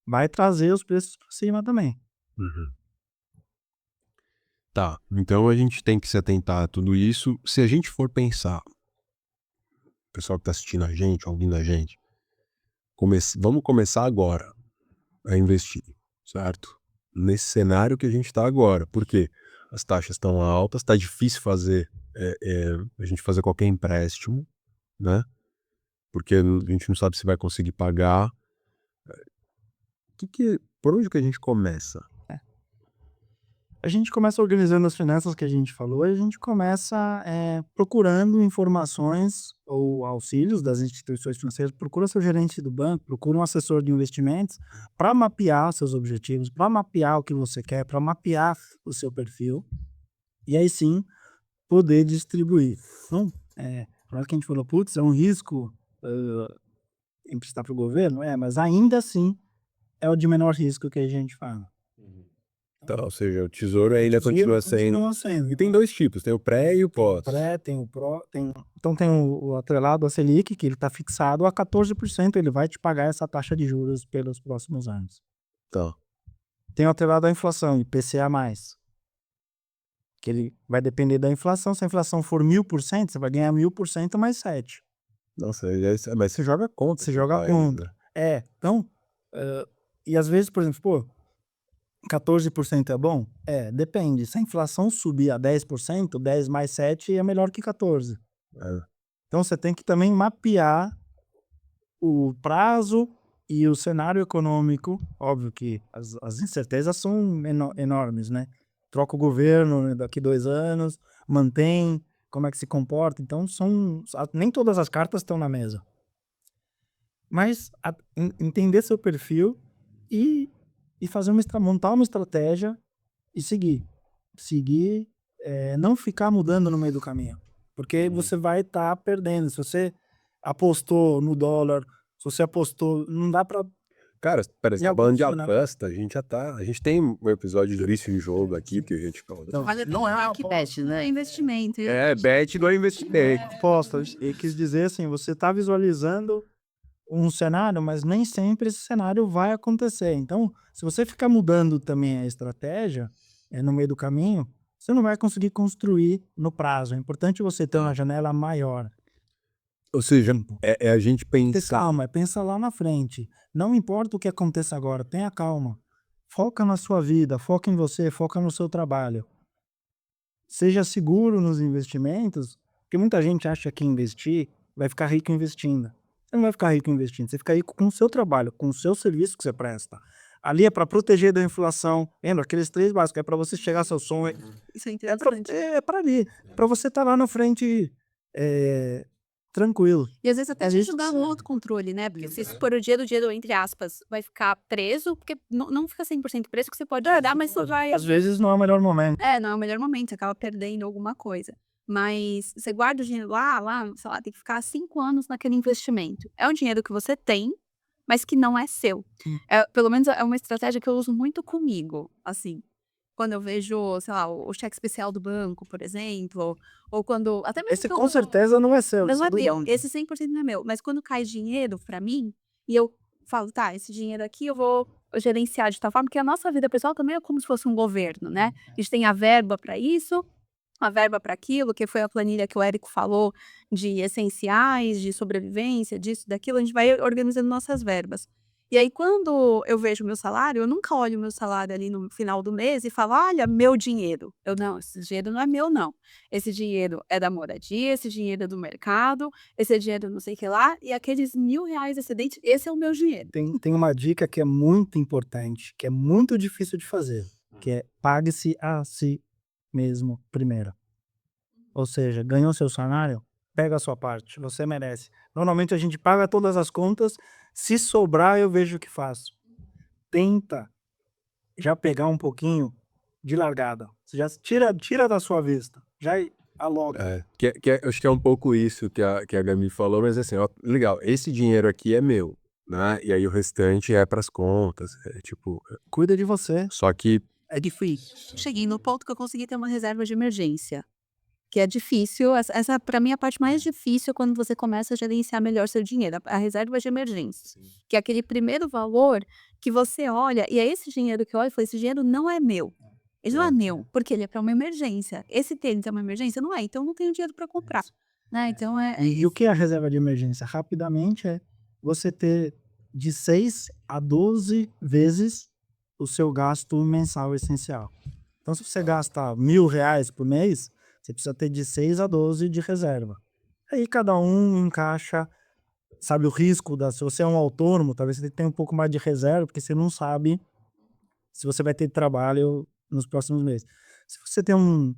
vai trazer os preços para cima também. Uhum. Tá, então a gente tem que se atentar a tudo isso. Se a gente for pensar, o pessoal que tá assistindo a gente, ouvindo a gente, vamos começar agora a investir, certo? Nesse cenário que a gente tá agora, porque as taxas estão altas, tá difícil fazer a gente fazer qualquer empréstimo, né? Porque a gente não sabe se vai conseguir pagar. Por onde que a gente começa? A gente começa organizando as finanças que a gente falou, e a gente começa procurando informações ou auxílios das instituições financeiras, procura seu gerente do banco, procura um assessor de investimentos para mapear seus objetivos, para mapear o que você quer, para mapear o seu perfil, e aí sim poder distribuir. Então, por mais que a gente falou, putz, é um risco emprestar para o governo, mas ainda assim é o de menor risco que a gente fala. Então, ou seja, o tesouro ainda continua sendo. E tem dois tipos, tem o pré e o pós. Tem o pró, então tem o atrelado a Selic, que ele está fixado a 14%, ele vai te pagar essa taxa de juros pelos próximos anos. Tá. Tem o atrelado à inflação, IPCA+, que ele vai depender da inflação. Se a inflação for 1000%, você vai ganhar 1000% mais 7. Nossa, mas você joga contra. Você joga contra. Então, e às vezes, por exemplo, 14% é bom? Depende. Se a inflação subir a 10%, 10 mais 7 é melhor que 14. Então você tem que também mapear o prazo e o cenário econômico. Óbvio que as incertezas são enormes, né? Troca o governo daqui 2 anos, mantém, como é que se comporta. Então nem todas as cartas estão na mesa. Mas entender seu perfil e fazer montar uma estratégia e seguir. Não ficar mudando no meio do caminho. Porque você vai estar perdendo. Se você apostou no dólar, se você apostou, não dá para. Cara, pera, você Em tá falando de alguns, né? aposta, a gente tem um episódio de vício em jogo aqui, que a gente fala. Olha, não é que bet, né? É investimento. Bet não é investimento. Apostas. E quis dizer assim, você está visualizando um cenário, mas nem sempre esse cenário vai acontecer. Então, se você ficar mudando também a estratégia no meio do caminho, você não vai conseguir construir no prazo. É importante você ter uma janela maior. Ou seja, é a gente Ter pensar. calma, pensa lá na frente. Não importa o que aconteça agora, tenha calma. Foca na sua vida, foca em você, foca no seu trabalho. Seja seguro nos investimentos, porque muita gente acha que investir vai ficar rico investindo. Você não vai ficar rico investindo, você fica rico com o seu trabalho, com o seu serviço que você presta. Ali é para proteger da inflação. Lembra? Aqueles 3 básicos. É para você chegar ao seu sonho. Isso é É pra, interessante. é pra ali. Para você estar lá na frente tranquilo. E às vezes até Às te vezes- ajudar no autocontrole, né? Porque se isso for o dinheiro, entre aspas, vai ficar preso, porque não fica 100% preso, que você pode guardar, mas você vai. Às vezes não é o melhor momento. Não é o melhor momento, você acaba perdendo alguma coisa. Mas você guarda o dinheiro lá, sei lá, tem que ficar 5 anos naquele investimento. É um dinheiro que você tem, mas que não é seu. Pelo menos é uma estratégia que eu uso muito comigo, assim. Quando eu vejo, sei lá, o cheque especial do banco, por exemplo, ou quando até mesmo Esse quando com certeza não é seu. não esse é do meu, banco. esse 100% não é meu, mas quando cai dinheiro pra mim, e eu falo: "Tá, esse dinheiro aqui eu vou gerenciar de tal forma", porque a nossa vida pessoal também é como se fosse um governo, né. A gente tem a verba pra isso, a verba pra aquilo, que foi a planilha que o Érico falou de essenciais, de sobrevivência, disso, daquilo, a gente vai organizando nossas verbas. E aí quando eu vejo o meu salário, eu nunca olho o meu salário ali no final do mês e falo: "Olha, meu dinheiro". Não, esse dinheiro não é meu não. Esse dinheiro é da moradia, esse dinheiro é do mercado, esse dinheiro não sei o que lá, e aqueles R$ 1.000 excedente, esse é o meu dinheiro. Tem uma dica que é muito importante, que é muito difícil de fazer, que é pague-se a si mesmo primeiro. Ou seja, ganhou seu salário, pega a sua parte, você merece. Normalmente a gente paga todas as contas, se sobrar eu vejo o que faço. Tenta já pegar um pouquinho de largada. Você já tira da sua vista, já aloca. Acho que é um pouco isso que a Gabi falou, mas assim, ó, legal, esse dinheiro aqui é meu, né? E aí o restante é pras contas, tipo, Cuida de você. só que É difícil. Cheguei no ponto que eu consegui ter uma reserva de emergência, que é difícil, essa para mim é a parte mais difícil quando você começa a gerenciar melhor seu dinheiro, a reserva de emergência, que é aquele primeiro valor que você olha, e é esse dinheiro que eu olho e falo: "Esse dinheiro não é meu, ele não é meu, porque ele é para uma emergência, esse tênis é uma emergência? Não é, então eu não tenho dinheiro para comprar", né, então E o que é a reserva de emergência? Rapidamente é você ter de 6 a 12 vezes o seu gasto mensal essencial. Então, se você gasta R$ 1.000 por mês, você precisa ter de 6 a 12 de reserva. Aí cada um encaixa, sabe o risco se você é um autônomo, talvez você tenha um pouco mais de reserva, porque você não sabe se você vai ter trabalho nos próximos meses. Se você tem um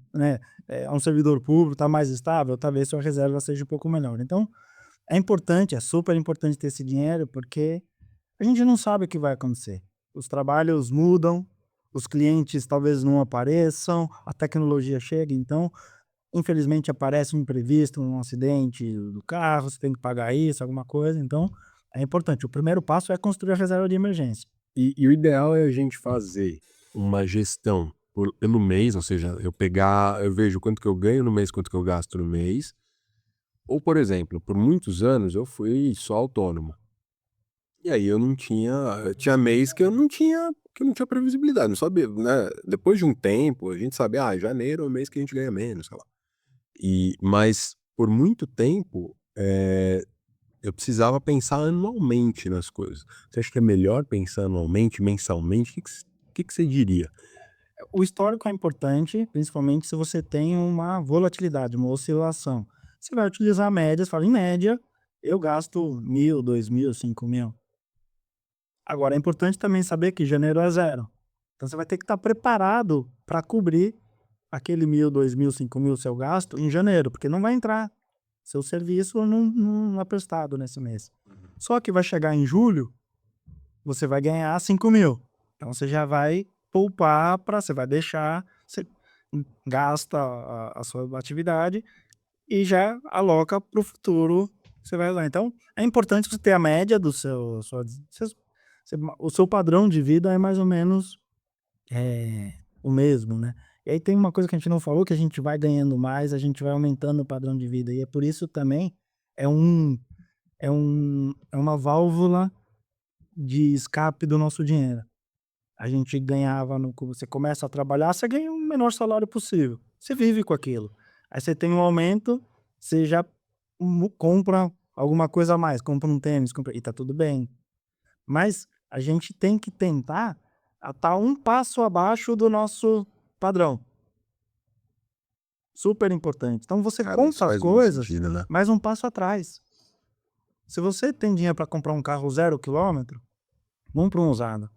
servidor público, está mais estável, talvez sua reserva seja um pouco melhor. Então, é importante, é super importante ter esse dinheiro, porque a gente não sabe o que vai acontecer. Os trabalhos mudam, os clientes talvez não apareçam, a tecnologia chega, então, infelizmente aparece um imprevisto, um acidente do carro, você tem que pagar isso, alguma coisa, então é importante. O primeiro passo é construir a reserva de emergência. E o ideal é a gente fazer uma gestão pelo mês, ou seja, eu vejo quanto que eu ganho no mês, quanto que eu gasto no mês. Ou, por exemplo, por muitos anos eu fui só autônomo. E aí tinha mês que eu não tinha previsibilidade, não sabia, né? Depois de um tempo, a gente sabe, janeiro é o mês que a gente ganha menos, sei lá. Mas por muito tempo, eu precisava pensar anualmente nas coisas. Você acha que é melhor pensar anualmente, mensalmente? O que que você diria? O histórico é importante, principalmente se você tem uma volatilidade, uma oscilação. Você vai utilizar médias, fala, em média, eu gasto 1.000, 2.000, 5.000. Agora, é importante também saber que janeiro é zero. Então, você vai ter que estar preparado para cobrir aquele 1.000, 2.000, 5.000 seu gasto em janeiro, porque não vai entrar. Seu serviço não é prestado nesse mês. Só que vai chegar em julho, você vai ganhar 5.000. Então, você já vai poupar você vai deixar, você gasta a sua atividade e já aloca para o futuro, você vai lá. Então, é importante você ter a média do o seu padrão de vida é mais ou menos o mesmo, né. E aí tem uma coisa que a gente não falou, que a gente vai ganhando mais, a gente vai aumentando o padrão de vida, e é por isso também é uma válvula de escape do nosso dinheiro. A gente ganhava você começa a trabalhar, você ganha o menor salário possível, você vive com aquilo. Aí você tem um aumento, você já compra alguma coisa a mais, compra um tênis, e tá tudo bem. Mas a gente tem que tentar estar um passo abaixo do nosso padrão. Super importante. Então você Cara, isso compra as faz muito coisas, sentido, né? mas um passo atrás. Se você tem dinheiro para comprar um carro 0 quilômetro, vamos para um usado.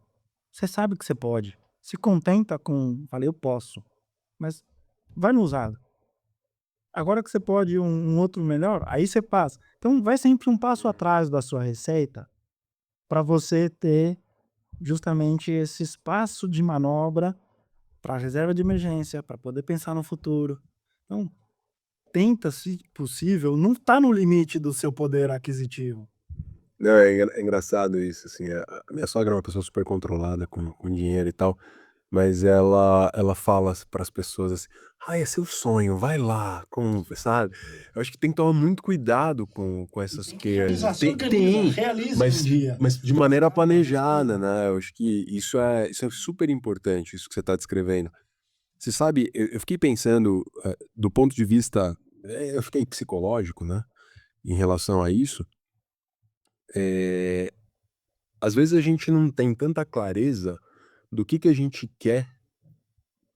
Você sabe que você pode. Se contenta com, falei, eu posso, mas vai no usado. Agora que você pode um outro melhor, aí você passa. Então vai sempre um passo atrás da sua receita para você ter justamente esse espaço de manobra para reserva de emergência, para poder pensar no futuro. Então, tenta, se possível, não tá no limite do seu poder aquisitivo. Não, é engraçado isso, assim, a minha sogra é uma pessoa super controlada com dinheiro e tal, mas ela fala para as pessoas assim: "Ai, é seu sonho, vai lá", sabe. Eu acho que tem que tomar muito cuidado com essas Tem que coisas. realizar, se organiza, realize um Mas dia. mas de maneira planejada, né, eu acho que isso é super importante, isso que você está descrevendo. Você sabe, eu fiquei pensando, do ponto de vista, eu fiquei psicológico, né, em relação a isso. eh Às vezes a gente não tem tanta clareza do que a gente quer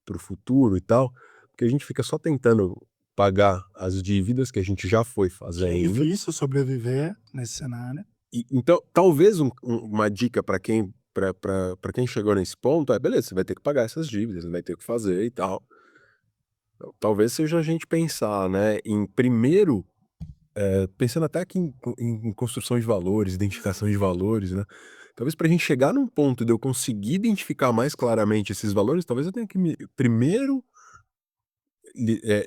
para o futuro e tal, porque a gente fica só tentando pagar as dívidas que a gente já foi Que é fazendo. difícil sobreviver nesse cenário. E então, talvez uma dica para quem chegou nesse ponto é: beleza, você vai ter que pagar essas dívidas, vai ter que fazer e tal. Então, talvez seja a gente pensar, né, em primeiro, pensando até aqui em construção de valores, identificação de valores, né. Talvez para a gente chegar num ponto de eu conseguir identificar mais claramente esses valores, talvez eu tenha que primeiro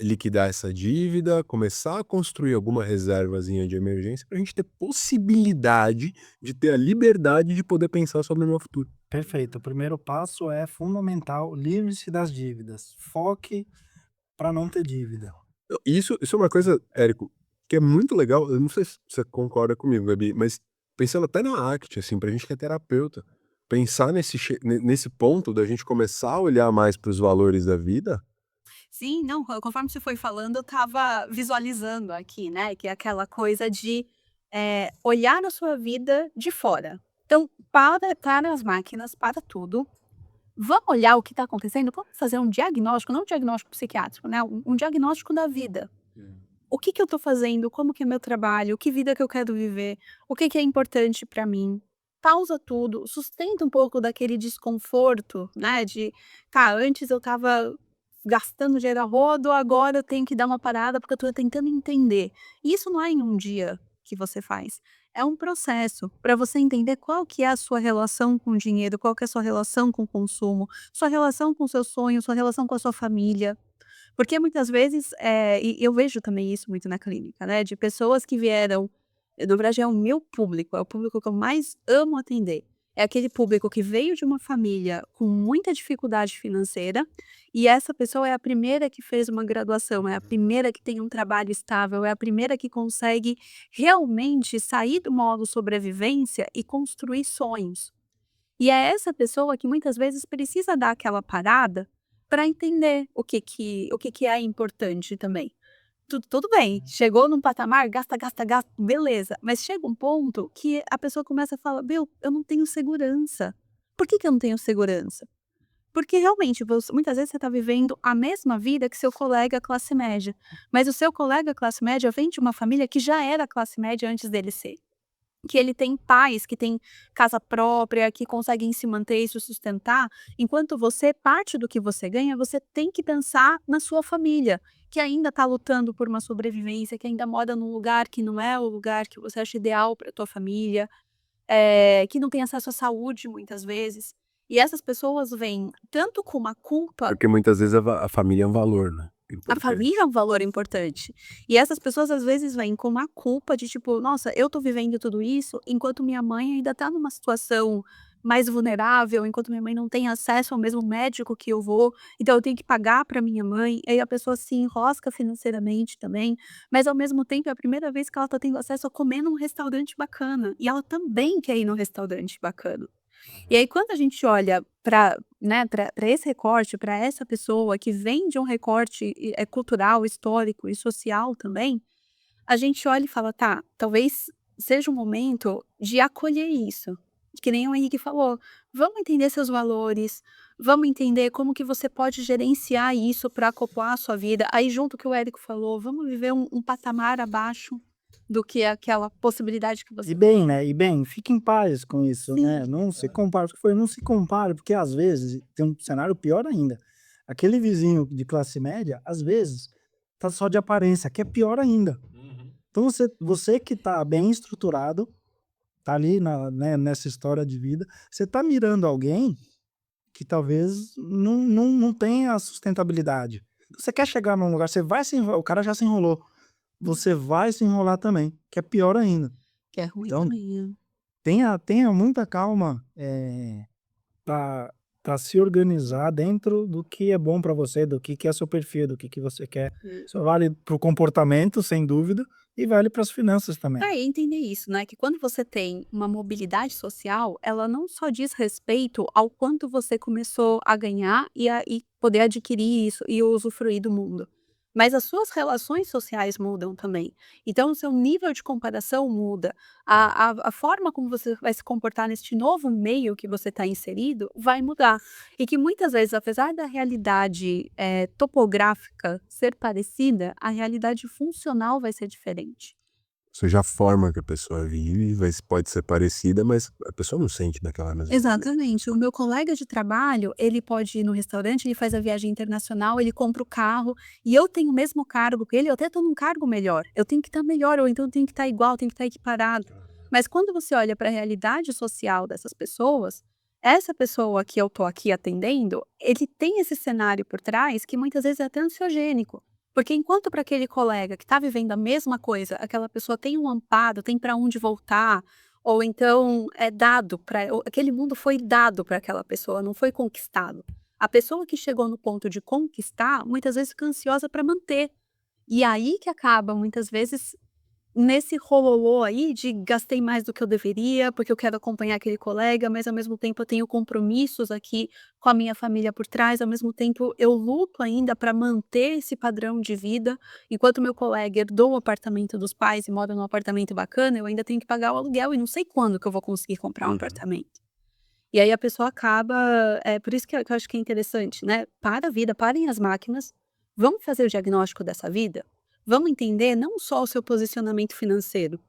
liquidar essa dívida, começar a construir alguma reservazinha de emergência para a gente ter possibilidade de ter a liberdade de poder pensar sobre o meu futuro. Perfeito. O primeiro passo é fundamental, livre-se das dívidas. Foque para não ter dívida. Isso é uma coisa, Érico, que é muito legal. Eu não sei se você concorda comigo, Gabi, mas pensando até na ACT, assim, pra gente que é terapeuta, pensar nesse ponto da gente começar a olhar mais para os valores da vida. Sim, não, conforme você foi falando, eu estava visualizando aqui, né, que é aquela coisa de, olhar a sua vida de fora. Então, para as máquinas, para tudo, vamos olhar o que está acontecendo, vamos fazer um diagnóstico, não um diagnóstico psiquiátrico, né, um diagnóstico da vida. O que que eu estou fazendo, como que é meu trabalho, que vida que eu quero viver, o que que é importante para mim. Pausa tudo, sustenta um pouco daquele desconforto, né, de: "Tá, antes eu estava gastando dinheiro a rodo, agora eu tenho que dar uma parada, porque eu estou tentando entender". Isso não é em um dia que você faz, é um processo para você entender qual que é a sua relação com o dinheiro, qual que é a sua relação com o consumo, sua relação com o seu sonho, sua relação com a sua família. Porque muitas vezes, e eu vejo também isso muito na clínica, né, de pessoas que vieram, na verdade é o meu público, é o público que eu mais amo atender. É aquele público que veio de uma família com muita dificuldade financeira, e essa pessoa é a primeira que fez uma graduação, é a primeira que tem um trabalho estável, é a primeira que consegue realmente sair do modo sobrevivência e construir sonhos. E é essa pessoa que muitas vezes precisa dar aquela parada para entender o que que é importante também. Tudo bem, chegou num patamar, gasta, gasta, gasta, beleza, mas chega um ponto que a pessoa começa a falar: "Meu, eu não tenho segurança". Por que que eu não tenho segurança? Porque realmente muitas vezes você está vivendo a mesma vida que seu colega classe média, mas o seu colega classe média vem de uma família que já era classe média antes dele ser. Que ele tem pais que têm casa própria, que conseguem se manter e se sustentar, enquanto você, parte do que você ganha, você tem que pensar na sua família, que ainda está lutando por uma sobrevivência, que ainda mora num lugar que não é o lugar que você acha ideal para tua família, que não tem acesso à saúde muitas vezes. E essas pessoas vêm tanto com uma culpa. Porque muitas vezes a família é um valor, né, A família é importante. um valor importante. E essas pessoas às vezes vêm com uma culpa de tipo: "Nossa, eu tô vivendo tudo isso, enquanto minha mãe ainda tá numa situação mais vulnerável, enquanto minha mãe não tem acesso ao mesmo médico que eu vou, então eu tenho que pagar para minha mãe". Aí a pessoa se enrosca financeiramente também, mas ao mesmo tempo é a primeira vez que ela tá tendo acesso a comer num restaurante bacana, e ela também quer ir num restaurante bacana. E aí quando a gente olha para, né, para esse recorte, para essa pessoa que vem de um recorte cultural, histórico e social também, a gente olha e fala: "Tá, talvez seja um momento de acolher isso", que nem o Henrique falou, vamos entender seus valores, vamos entender como que você pode gerenciar isso para acoplar a sua vida, aí junto o que o Érico falou, vamos viver um patamar abaixo, do que aquela possibilidade que E você bem, né? E bem, fique em paz com isso, né? Sim. Não se compare, não se compare, porque às vezes tem um cenário pior ainda. Aquele vizinho de classe média, às vezes, tá só de aparência, que é pior ainda. Então você que tá bem estruturado, tá ali né, nessa história de vida, você tá mirando alguém que talvez não tenha a sustentabilidade. Você quer chegar num lugar, você vai se enrolar, o cara já se enrolou, você vai se enrolar também, que é pior ainda. que é ruim Então, também, né. tenha muita calma, para se organizar dentro do que é bom para você, do que é seu perfil, do que você quer. Isso vale para o comportamento, sem dúvida, e vale para as finanças também. É, e entender isso, né, que quando você tem uma mobilidade social, ela não só diz respeito ao quanto você começou a ganhar e poder adquirir isso e usufruir do mundo, mas as suas relações sociais mudam também. Então o seu nível de comparação muda, a forma como você vai se comportar neste novo meio que você está inserido vai mudar. E que muitas vezes, apesar da realidade, topográfica ser parecida, a realidade funcional vai ser diferente. Ou seja, a forma que a pessoa vive pode ser parecida, mas a pessoa não sente daquela mesma maneira. Exatamente. O meu colega de trabalho, ele pode ir no restaurante, ele faz a viagem internacional, ele compra o carro, e eu tenho o mesmo cargo que ele, eu até estou num cargo melhor. Eu tenho que estar melhor, ou então eu tenho que estar igual, tenho que estar equiparado. Mas quando você olha para a realidade social dessas pessoas, essa pessoa que eu estou aqui atendendo, ele tem esse cenário por trás que muitas vezes é até ansiogênico. Porque enquanto para aquele colega que está vivendo a mesma coisa, aquela pessoa tem um amparo, tem para onde voltar, ou então é dado para aquele mundo foi dado para aquela pessoa, não foi conquistado. A pessoa que chegou no ponto de conquistar, muitas vezes fica ansiosa para manter. E aí que acaba, muitas vezes, nesse rololô aí de gastei mais do que eu deveria, porque eu quero acompanhar aquele colega, mas ao mesmo tempo eu tenho compromissos aqui com a minha família por trás, ao mesmo tempo eu luto ainda para manter esse padrão de vida, enquanto meu colega herdou o apartamento dos pais e mora num apartamento bacana, eu ainda tenho que pagar o aluguel e não sei quando que eu vou conseguir comprar um apartamento. E aí a pessoa acaba, é por isso que eu acho que é interessante, né, para a vida, parem as máquinas, vamos fazer o diagnóstico dessa vida, vamos entender não só o seu posicionamento financeiro,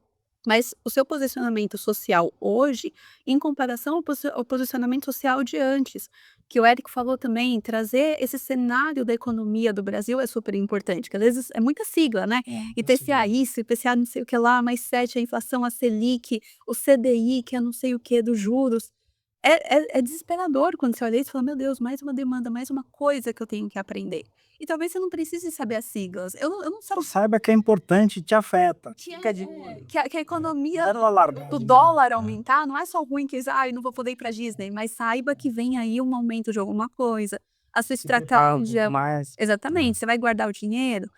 mas o seu posicionamento social hoje, em comparação ao posicionamento social de antes, que o Érico falou também, trazer esse cenário da economia do Brasil é super importante, que às vezes é muita sigla, né, IPCA isso, IPCA não sei o que lá, mais 7 a inflação, a Selic, o CDI, que é não sei o que dos juros. É desesperador quando você olha isso e fala: "Meu Deus, mais uma demanda, mais uma coisa que eu tenho que aprender". E talvez você não precise saber as siglas. Eu não Só sou saiba que é importante, te afeta. que Fica de que a economia Zero alargado. do dólar aumentar não é só ruim que "Ai, não vou poder ir pra Disney", mas saiba que vem aí um aumento de alguma coisa. A sua Se preparar um pouco estratégia mais. exatamente, você vai guardar o dinheiro,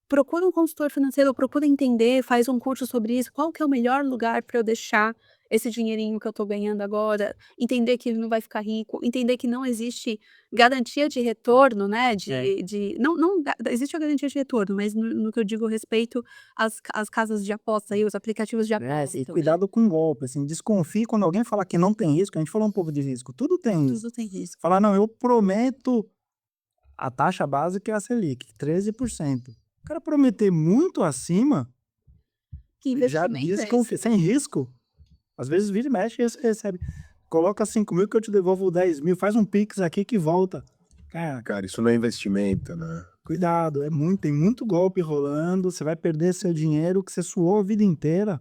procura um consultor financeiro, procura entender, faz um curso sobre isso, qual que é o melhor lugar para eu deixar esse dinheirinho que eu estou ganhando agora, entender que ele não vai ficar rico, entender que não existe garantia de retorno, né, não existe a garantia de retorno, mas no que eu digo respeito às casas de aposta aí, os aplicativos de aposta. E cuidado com golpe, assim, desconfie quando alguém falar que não tem risco, a gente falou um pouco de risco, tudo tem risco. Tudo tem risco. Falar: "Não, eu prometo a taxa básica é a Selic, 13%". O cara prometer muito acima, Que já investimento é esse? desconfia, sem risco. Às vezes vira e mexe e você recebe: "Coloca 5.000 que eu te devolvo 10.000, faz um Pix aqui que volta". Cara, Cara, isso não é investimento, né? cuidado, tem muito golpe rolando, você vai perder seu dinheiro que você suou a vida inteira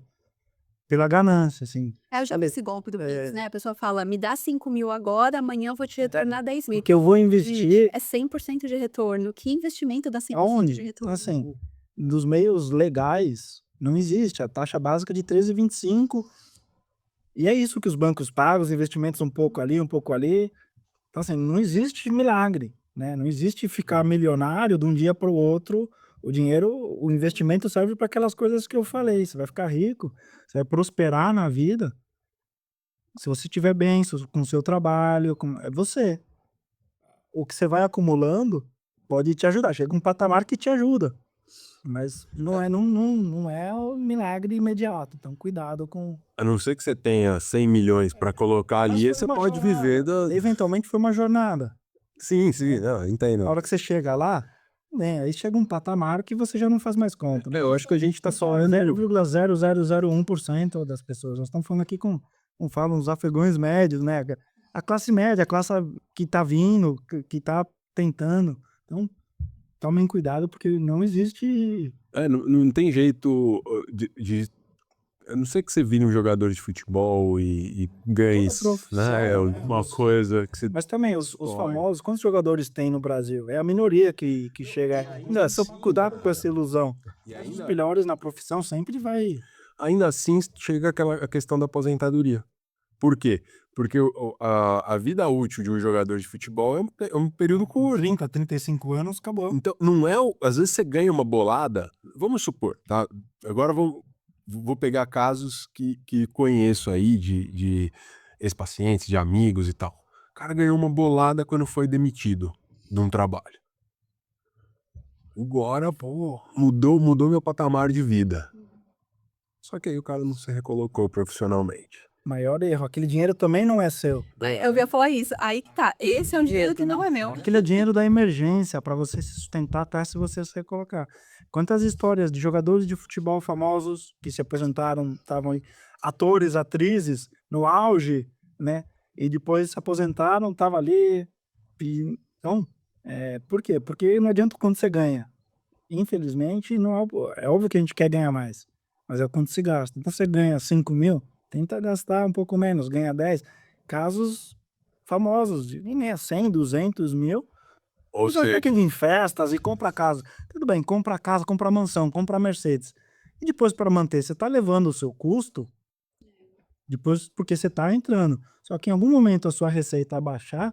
pela ganância, assim. Eu já vi esse golpe do Pix, né, a pessoa fala: "Me dá 5.000 agora, amanhã eu vou te retornar 10.000". Porque eu vou Gente, investir é 100% de retorno. Que investimento dá 100% de aonde? Então, retorno? assim, dos meios legais, não existe. A taxa básica de 13,25 e é isso que os bancos pagam, os investimentos um pouco ali, um pouco ali. Então, assim, não existe milagre, né? Não existe ficar milionário de um dia para o outro. O dinheiro, o investimento serve para aquelas coisas que eu falei. Você vai ficar rico, você vai prosperar na vida se você estiver bem com o seu trabalho, é você. O que você vai acumulando pode te ajudar. Chega um patamar que te ajuda, mas não é o milagre imediato. Então, cuidado com. A não ser que você tenha 100 milhões para colocar Mas ali, foi você uma pode jornada. viver da... Eventualmente foi uma jornada. Sim, sim, não, A entendo. hora que você chega lá, né? Aí chega um patamar que você já não faz mais conta, né? Eu acho que a gente tá só, né? 0,0001% das pessoas. Nós estamos falando aqui como falam, os afegãos médios, né? A classe média, a classe que tá vindo, que tá tentando. Então, tomem cuidado, porque não existe. Não tem jeito de a não ser que você vire um jogador de futebol e ganhe, né? É uma coisa que você. Mas também, os famosos, quantos jogadores tem no Brasil? É a minoria que chega. Ainda, se eu cuidar com essa ilusão. Os melhores na profissão sempre vai. Ainda assim, chega a questão da aposentadoria. Por quê? Porque a vida útil de um jogador de futebol é um período curto. 30, 35 anos, acabou. Então, não é. Às vezes você ganha uma bolada. Vamos supor, tá? Agora vou pegar casos que conheço aí de ex-pacientes, de amigos e tal. O cara ganhou uma bolada quando foi demitido de um trabalho. Agora, pô, mudou meu patamar de vida. Só que aí o cara não se recolocou profissionalmente. Maior erro. Aquele dinheiro também não é seu. Eu ia falar isso. Aí que tá. Esse é um dinheiro que não é meu. Aquele é dinheiro da emergência, para você se sustentar até se você se recolocar. Quantas histórias de jogadores de futebol famosos que se aposentaram, estavam aí, atores, atrizes, no auge, né? E depois se aposentaram, estavam ali. Então, por quê? Porque não adianta quando você ganha. Infelizmente, não é óbvio que a gente quer ganhar mais, mas é quando se gasta. Então, você ganha 5 mil, tenta gastar um pouco menos, ganha 10. Casos famosos, de nem é 100, 200 mil. Ou Você seja, quer que em festas e compra casa. Tudo bem, compra casa, compra mansão, compra Mercedes. E depois para manter, você está levando o seu custo, depois porque você está entrando. Só que em algum momento a sua receita baixar,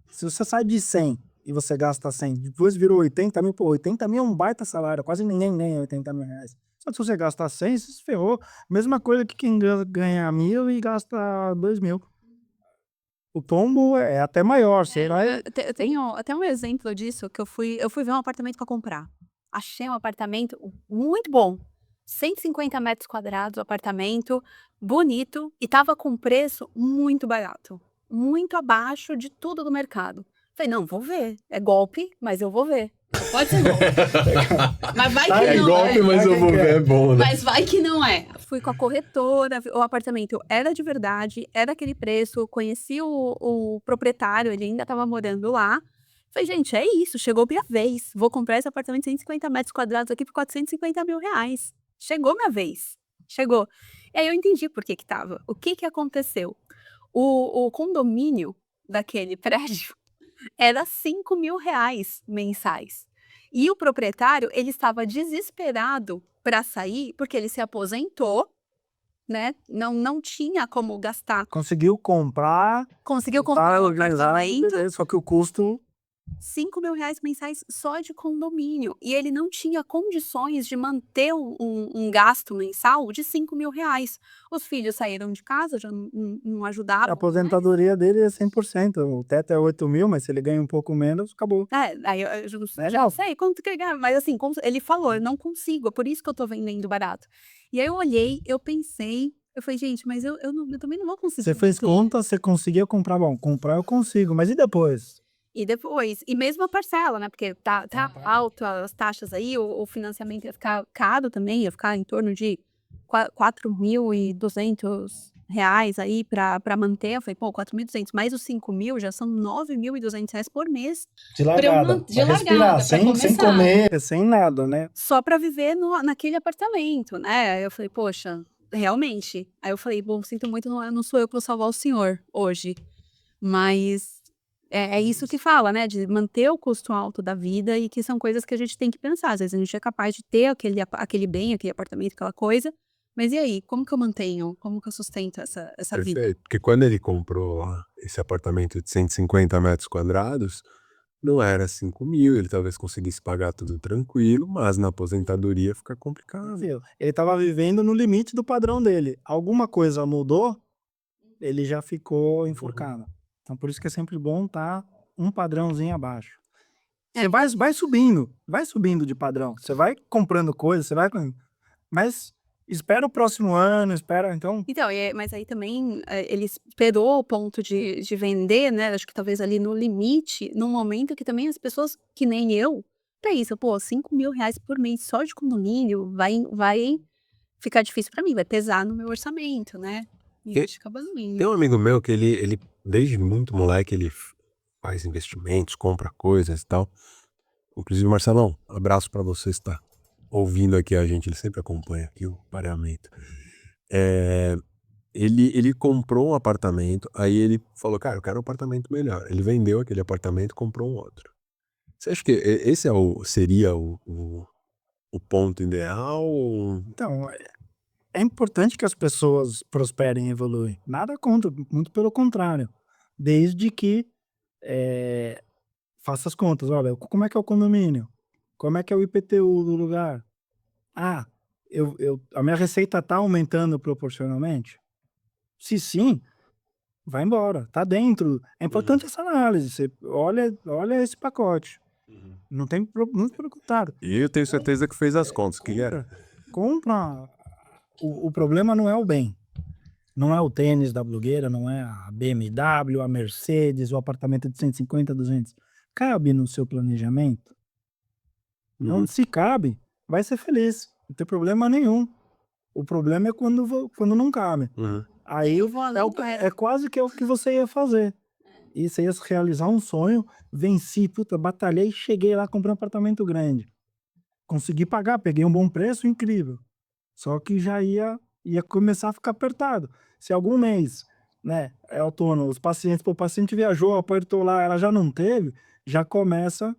se você sai de 100 e você gasta 100, depois virou 80 mil, pô, 80 mil é um baita salário, quase ninguém ganha 80 mil reais. Só que se você gasta 100, você se ferrou. Mesma coisa que quem ganha 1.000 e gasta 2 mil. O tombo é até maior, você vai... Eu tenho até um exemplo disso, que eu fui ver um apartamento para comprar. Achei um apartamento muito bom. 150 metros quadrados o apartamento, bonito, e tava com preço muito barato. Muito abaixo de tudo do mercado. Falei, não, vou ver. É golpe, mas eu vou ver. Só pode ser golpe. Mas vai que É não golpe, é. mas eu vou ver, é bom, né? Mas vai que não é. Fui com a corretora, o apartamento era de verdade, era aquele preço, conheci o proprietário, ele ainda estava morando lá. Falei, gente, é isso, chegou minha vez. Vou comprar esse apartamento de 150 metros quadrados aqui por 450 mil reais. Chegou minha vez. Chegou. E aí eu entendi por que tava. O que aconteceu? O condomínio daquele prédio era 5 mil reais mensais. E o proprietário, ele estava desesperado para sair, porque ele se aposentou, né? Não tinha como gastar. Conseguiu comprar, Conseguiu tá comprar um organizado, apartamento, só que o custo... 5 mil reais mensais só de condomínio. E ele não tinha condições de manter um gasto mensal de 5 mil reais. Os filhos saíram de casa, já não A ajudavam. aposentadoria dele é 100%. O teto é 8 mil, mas se ele ganha um pouco menos, acabou. Aí eu não sei quanto que ele ganha, mas assim, ele falou, eu não consigo, é por isso que eu tô vendendo barato. E aí eu olhei, eu pensei, eu falei, gente, mas eu também não vou conseguir. Você fez conta, você conseguia comprar. Bom, comprar eu consigo, mas e depois? E depois, e mesmo a parcela, né? Porque tá alto as taxas aí, o financiamento ia ficar caro também, ia ficar em torno de 4.200 reais aí pra manter. Eu falei, pô, 4.200 mais os 5 mil já são 9.200 reais por mês. De largada, Pra de respirar, largada, pra sem começar. comer, sem nada, né? Só pra viver naquele apartamento, né? Aí eu falei, poxa, realmente. Aí eu falei, bom, sinto muito, não sou eu que vou salvar o senhor hoje. Mas é isso que fala, né? De manter o custo alto da vida e que são coisas que a gente tem que pensar. Às vezes a gente é capaz de ter aquele bem, aquele apartamento, aquela coisa. Mas e aí? Como que eu mantenho? Como que eu sustento essa vida? Perfeito. Porque quando ele comprou esse apartamento de 150 metros quadrados, não era 5 mil, ele talvez conseguisse pagar tudo tranquilo, mas na aposentadoria fica complicado. Viu? Ele tava vivendo no limite do padrão dele. Alguma coisa mudou, ele já ficou enforcado. Então por isso que é sempre bom estar um padrãozinho abaixo. Você vai subindo de padrão. Você vai comprando coisas, mas Espera o próximo ano, espera, então... Então, mas aí também ele esperou o ponto de vender, né? Acho que talvez ali no limite, num momento que também as pessoas, que nem eu, pra isso, pô, 5 mil reais por mês só de condomínio vai ficar difícil pra mim, vai pesar no meu orçamento, né? E a gente acaba não Tem indo. um amigo meu que ele desde muito moleque, ele faz investimentos, compra coisas e tal. Inclusive, Marcelão, abraço pra você estar ouvindo aqui a gente, ele sempre acompanha aqui o pareamento. Ele comprou um apartamento, aí ele falou, cara, eu quero um apartamento melhor. Ele vendeu aquele apartamento e comprou um outro. Você acha que esse seria o ponto ideal? Então, é importante que as pessoas prosperem e evoluem. Nada contra, muito pelo contrário. Desde que faça as contas. Olha, como é que é o condomínio? Como é que é o IPTU do lugar? Ah, a minha receita está aumentando proporcionalmente? Se sim, vai embora. Tá dentro. É importante essa análise. Você olha esse pacote. Não tem muito pelo contrário. E eu tenho certeza que fez as contas, que era. Compra. O problema não é o bem. Não é o tênis da blogueira, não é a BMW, a Mercedes, o apartamento de 150, 200. Cabe no seu planejamento? Então, se cabe, vai ser feliz. Não tem problema nenhum. O problema é quando não cabe. Aí Eu vou além do é quase que é o que você ia fazer. E você ia realizar um sonho, venci, puta, batalhei, cheguei lá, comprei um apartamento grande. Consegui pagar, peguei um bom preço, incrível. Só que já ia começar a ficar apertado. Se algum mês, né, é autônomo, o paciente viajou, apertou lá, ela já não teve, já começa.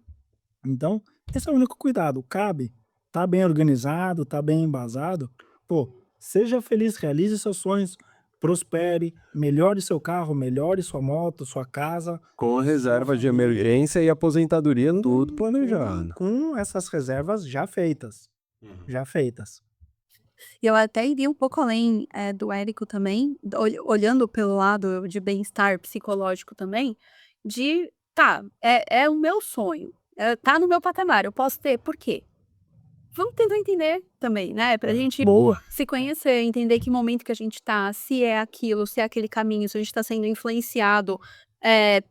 Então, esse é o único cuidado. Cabe, tá bem organizado, tá bem embasado. Pô, seja feliz, realize seus sonhos, prospere, melhore seu carro, melhore sua moto, sua casa. Com reserva de emergência e aposentadoria, tudo planejado. Com essas reservas já feitas. Já feitas. E eu até iria um pouco além do Érico também, olhando pelo lado de bem-estar psicológico também, é o meu sonho, tá no meu patamar, eu posso ter, por quê? Vamos tentar entender também, né? Pra gente se conhecer, entender que momento que a gente tá, se é aquilo, se é aquele caminho, se a gente tá sendo influenciado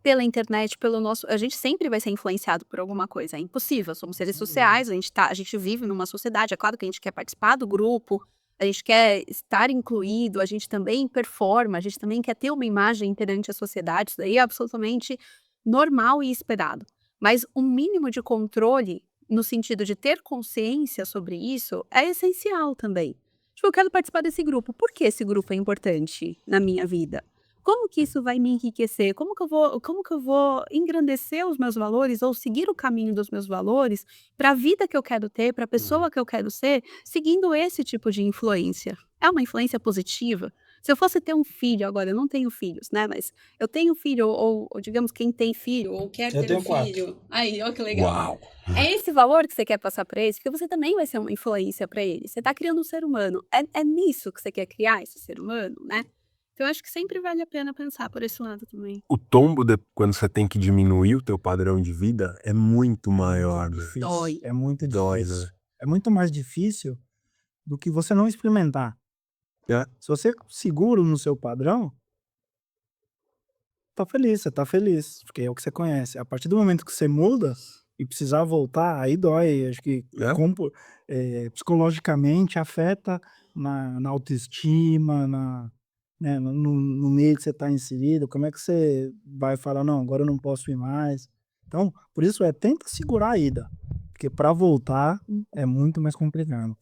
pela internet, pelo nosso. A gente sempre vai ser influenciado por alguma coisa, é impossível. Somos seres sociais, a gente vive numa sociedade, é claro que a gente quer participar do grupo, a gente quer estar incluído, a gente também performa, a gente também quer ter uma imagem perante a sociedade, isso daí é absolutamente normal e esperado. Mas um mínimo de controle no sentido de ter consciência sobre isso, é essencial também. Tipo, eu quero participar desse grupo. Por que esse grupo é importante na minha vida? Como que isso vai me enriquecer? Como que eu vou engrandecer os meus valores ou seguir o caminho dos meus valores para a vida que eu quero ter, para a pessoa que eu quero ser, seguindo esse tipo de influência? É uma influência positiva? Se eu fosse ter um filho, agora eu não tenho filhos, né? Mas eu tenho filho, ou digamos, quem tem filho, ou quer ter um filho. Aí, olha que legal. Uau! É esse valor que você quer passar para eles, porque você também vai ser uma influência para eles. Você está criando um ser humano. É nisso que você quer criar esse ser humano, né? Então, eu acho que sempre vale a pena pensar por esse lado também. O tombo quando você tem que diminuir o teu padrão de vida é muito maior. Né? Difícil. Dói. É muito Dói, difícil. né? É muito mais difícil do que você não experimentar. É. Se você é seguro no seu padrão, você tá feliz, porque é o que você conhece. A partir do momento que você muda e precisar voltar, aí dói. Acho que psicologicamente afeta na autoestima, né, no meio que você está inserido. Como é que você vai falar, não, agora eu não posso ir mais? Então, por isso tenta segurar a ida, porque para voltar é muito mais complicado.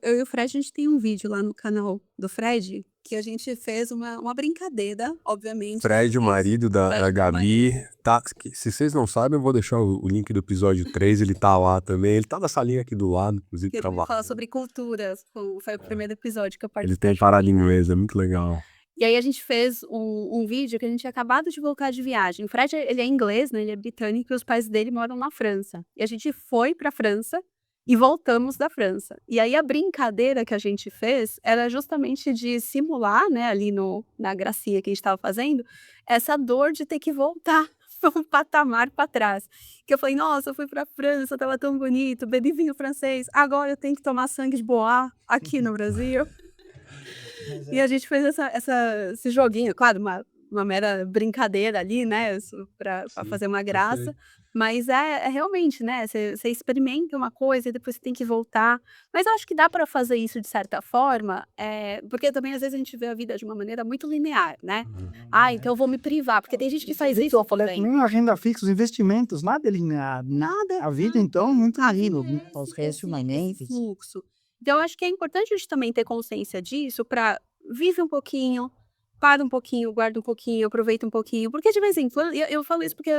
Eu e o Fred, a gente tem um vídeo lá no canal do Fred, que a gente fez uma brincadeira, obviamente. Fred, o marido da Gabi, tá, se vocês não sabem, eu vou deixar o link do episódio 3, ele tá lá também, ele tá na salinha aqui do lado, inclusive Que ele trabalha. fala sobre culturas, foi o primeiro episódio que eu Ele participei. tem paralinguês, é muito legal. E aí a gente fez um vídeo que a gente tinha acabado de voltar de viagem. O Fred, ele é inglês, né? Ele é britânico e os pais dele moram na França. E a gente foi pra França e voltamos da França. E aí a brincadeira que a gente fez era justamente de simular, né, ali na gracinha que a gente estava fazendo, essa dor de ter que voltar um patamar para trás. Que eu falei, nossa, eu fui para a França, estava tão bonito, bebi vinho francês, agora eu tenho que tomar sangue de boa aqui no Brasil. Mas E a gente fez esse joguinho, claro, uma mera brincadeira ali, né, para Sim, fazer uma eu sei. graça, mas é realmente, né, você experimenta uma coisa e depois você tem que voltar. Mas eu acho que dá para fazer isso de certa forma, porque também às vezes a gente vê a vida de uma maneira muito linear, né. "Ah, então eu vou me privar", porque tem gente que faz isso eu falei também. também a renda fixa, os investimentos, nada é linear, nada. A vida, então, muito lindo. Os Esse relacionamentos. fluxo. Então eu acho que é importante a gente também ter consciência disso para vive um pouquinho, para um pouquinho, guarda um pouquinho, aproveita um pouquinho, porque de vez em quando eu falo isso porque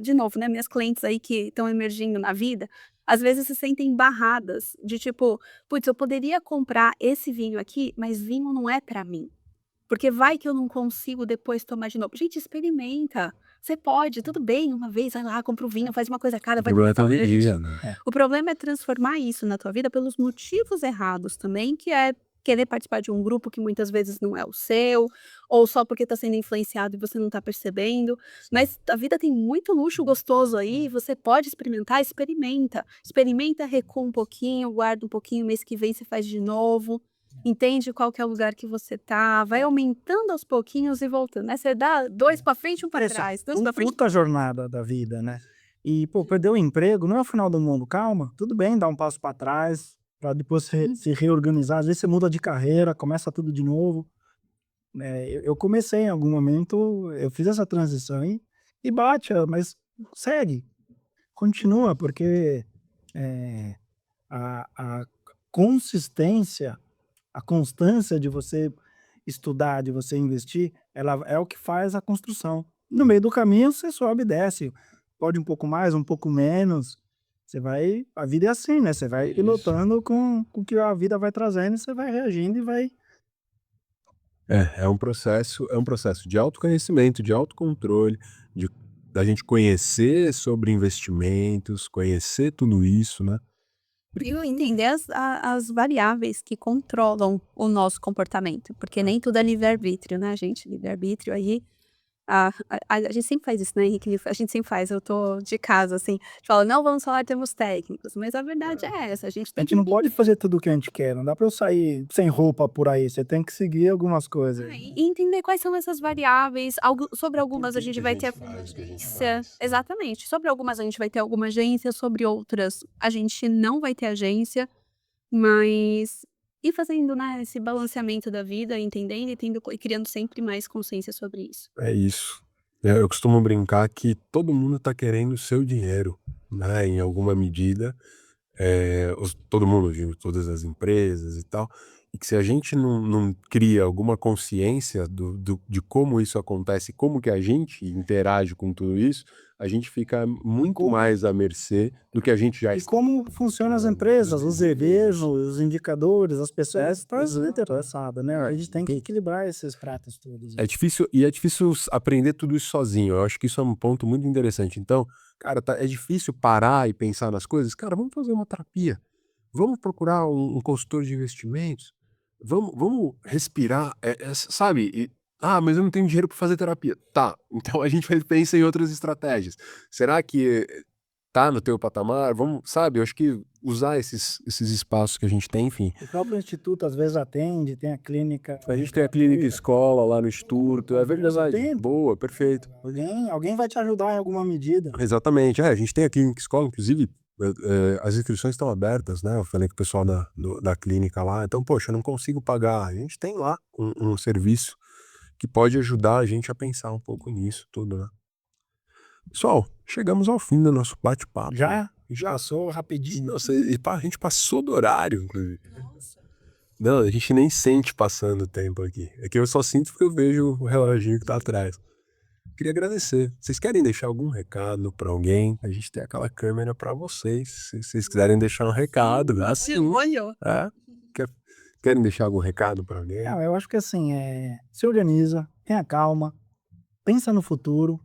de novo, né, minhas clientes aí que estão emergindo na vida, às vezes se sentem barradas de tipo: "Putz, eu poderia comprar esse vinho aqui, mas vinho não é para mim, porque vai que eu não consigo depois tomar de novo". Gente, experimenta, você pode, tudo bem, uma vez, vai lá, compra o vinho, faz uma coisa cara, O vai pro problema é todo restaurante. dia, né? O problema é transformar isso na tua vida pelos motivos errados também, que é querer participar de um grupo que muitas vezes não é o seu, ou só porque está sendo influenciado e você não está percebendo. Mas a vida tem muito luxo gostoso aí, você pode experimentar, experimenta. Experimenta, recua um pouquinho, guarda um pouquinho, mês que vem você faz de novo. Entende qual que é o lugar que você tá, vai aumentando aos pouquinhos e voltando, né? Você dá 2 para frente, 1 para Essa trás, 2 para frente. puta jornada da vida, né. E, pô, perder o emprego não é o final do mundo, calma, tudo bem dar um passo pra trás, pra depois se reorganizar, às vezes você muda de carreira, começa tudo de novo, né. Eu comecei em algum momento, eu fiz essa transição e bate, mas segue, continua, porque, eh, a consistência, a constância de você estudar, de você investir, ela é o que faz a construção. No meio do caminho você sobe e desce, pode um pouco mais, um pouco menos, você vai a vida é assim, né, você vai Isso. pilotando com o que a vida vai trazendo e você vai reagindo e vai É um processo de autoconhecimento, de autocontrole, de da gente conhecer sobre investimentos, conhecer tudo isso, né. E entender as variáveis que controlam o nosso comportamento, porque nem tudo é livre-arbítrio, né, gente? Livre-arbítrio aí, a gente sempre faz isso, né, Henrique? A gente sempre faz, eu tô de casa, assim, a gente fala: "Não vamos falar termos técnicos", mas a verdade é essa, a gente a tem gente que não pode fazer tudo o que a gente quer, não dá pra eu sair sem roupa por aí, você tem que seguir algumas coisas. e entender quais são essas variáveis, sobre algumas a que gente que a vai gente ter faz o que a gente agência, faz, né. exatamente, sobre algumas a gente vai ter alguma agência, sobre outras a gente não vai ter agência. Mas ir fazendo, né, esse balanceamento da vida, entendendo e tendo e criando sempre mais consciência sobre isso. É isso. Eu costumo brincar que todo mundo tá querendo o seu dinheiro, né, em alguma medida. Todo mundo, digo, todas as empresas e tal, e que se a gente não cria alguma consciência de como isso acontece, como que a gente interage com tudo isso, a gente fica muito como mais à mercê do que a gente já E está. como funcionam as empresas, os EVs, os indicadores, as pessoas estão interessadas, né, a gente tem que equilibrar esses pratos todos aí. É difícil aprender tudo isso sozinho, eu acho que isso é um ponto muito interessante. Então, cara, é difícil parar e pensar nas coisas, cara, vamos fazer uma terapia, vamos procurar um consultor de investimentos, vamos respirar, sabe, "Ah, mas eu não tenho dinheiro para fazer terapia", tá, então a gente pensa em outras estratégias. Será que tá no teu patamar? Vamos, sabe, eu acho que usar esses espaços que a gente tem, enfim. O próprio instituto às vezes atende, tem a clínica. A gente tem a clínica escola lá no Instituto, é verdade. Tem. Boa, perfeito. Alguém vai te ajudar em alguma medida. Exatamente. A gente tem a clínica escola, inclusive, as inscrições estão abertas, né? Eu falei com o pessoal da clínica lá. Então, poxa, eu não consigo pagar. A gente tem lá um serviço que pode ajudar a gente a pensar um pouco nisso tudo, né? Pessoal, chegamos ao fim do nosso bate-papo. Já Já. passou rapidinho. Nossa, a gente passou do horário, inclusive. Não, a gente nem sente passando o tempo aqui. É que eu só sinto porque eu vejo o reloginho que tá atrás. Queria agradecer. Vocês querem deixar algum recado pra alguém? A gente tem aquela câmera pra vocês. Se vocês quiserem deixar um recado, assim. Olha, É? Quer- Querem deixar algum recado pra alguém? Eu acho que assim, se organiza, tenha calma, pensa no futuro,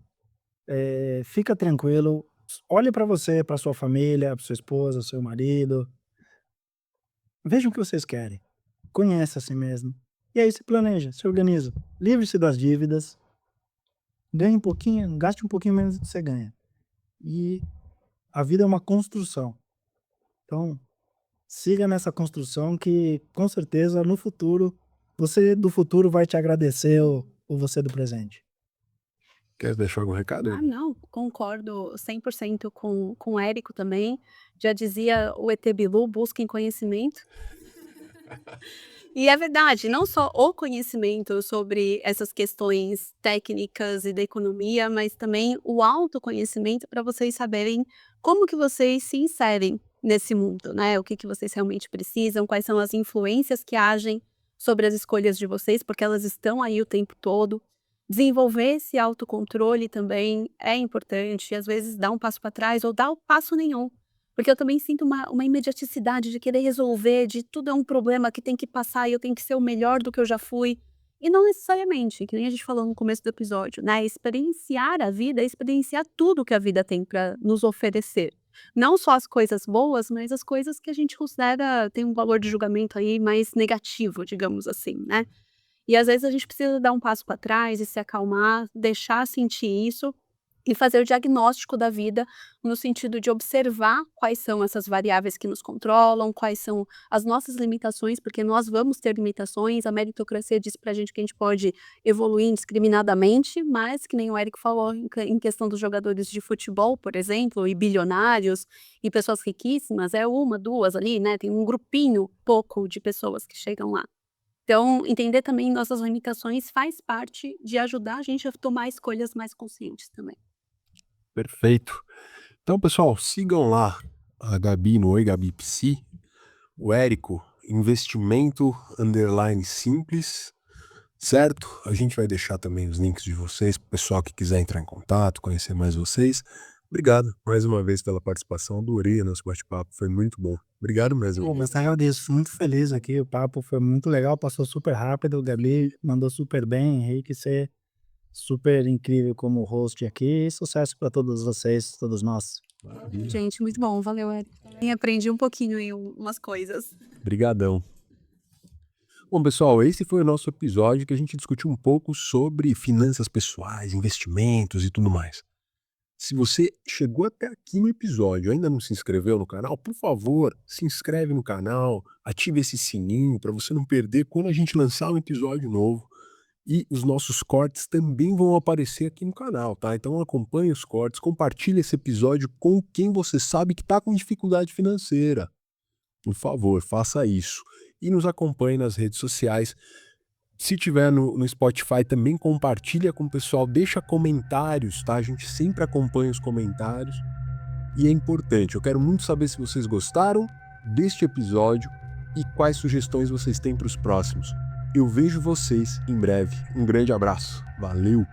fica tranquilo, olhe para você, para sua família, para sua esposa, seu marido, vejam o que vocês querem, conheça a si mesmo, e aí se planeja, se organiza, livre-se das dívidas, ganhe um pouquinho, gaste um pouquinho menos do que você ganha. E a vida é uma construção. Então, siga nessa construção que, com certeza, no futuro, você do futuro vai te agradecer o você do presente. Quer deixar algum recado? Ah, não, concordo 100% com o Érico também. Já dizia o ET Bilu: "Busquem conhecimento". E é verdade, não só o conhecimento sobre essas questões técnicas e da economia, mas também o autoconhecimento para vocês saberem como que vocês se inserem nesse mundo, né, o que que vocês realmente precisam, quais são as influências que agem sobre as escolhas de vocês, porque elas estão aí o tempo todo. Desenvolver esse autocontrole também é importante, às vezes dar um passo para trás ou dar o passo nenhum. Porque eu também sinto uma imediaticidade de querer resolver, de tudo é um problema que tem que passar e eu tenho que ser o melhor do que eu já fui. E não necessariamente, que nem a gente falou no começo do episódio, né? Experienciar a vida é experienciar tudo que a vida tem para nos oferecer. Não só as coisas boas, mas as coisas que a gente considera tem um valor de julgamento aí mais negativo, digamos assim, né? E às vezes a gente precisa dar um passo para trás e se acalmar, deixar sentir isso e fazer o diagnóstico da vida no sentido de observar quais são essas variáveis que nos controlam, quais são as nossas limitações, porque nós vamos ter limitações. A meritocracia diz pra gente que a gente pode evoluir indiscriminadamente, mas que nem o Érico falou em questão dos jogadores de futebol, por exemplo, e bilionários e pessoas riquíssimas, é uma, duas ali, né? Tem um grupinho pouco de pessoas que chegam lá. Então, entender também nossas limitações faz parte de ajudar a gente a tomar escolhas mais conscientes também. Perfeito. Então, pessoal, sigam lá a Gabi no Oi Gabi Psi, o Érico, investimento_simples, certo? A gente vai deixar também os links de vocês para o pessoal que quiser entrar em contato, conhecer mais vocês. Obrigado mais uma vez pela participação, adorei nosso bate-papo, foi muito bom. Obrigado mesmo. Pô, mas agradeço, muito feliz aqui, o papo foi muito legal, passou super rápido, o Gabi mandou super bem, Henrique, você super incrível como host aqui, e sucesso para todos vocês, todos nós. Maravilha. Gente, muito bom, valeu, Érico. Também aprendi um pouquinho em umas coisas. Obrigadão. Bom, pessoal, esse foi o nosso episódio que a gente discutiu um pouco sobre finanças pessoais, investimentos e tudo mais. Se você chegou até aqui no episódio e ainda não se inscreveu no canal, por favor, se inscreve no canal, ative esse sininho para você não perder quando a gente lançar um episódio novo. E os nossos cortes também vão aparecer aqui no canal, tá? Então acompanhe os cortes, compartilhe esse episódio com quem você sabe que está com dificuldade financeira. Por favor, faça isso. E nos acompanhe nas redes sociais. Se tiver no Spotify, também compartilha com o pessoal, deixa comentários, tá? A gente sempre acompanha os comentários. E é importante, eu quero muito saber se vocês gostaram deste episódio e quais sugestões vocês têm para os próximos. Eu vejo vocês em breve. Um grande abraço. Valeu!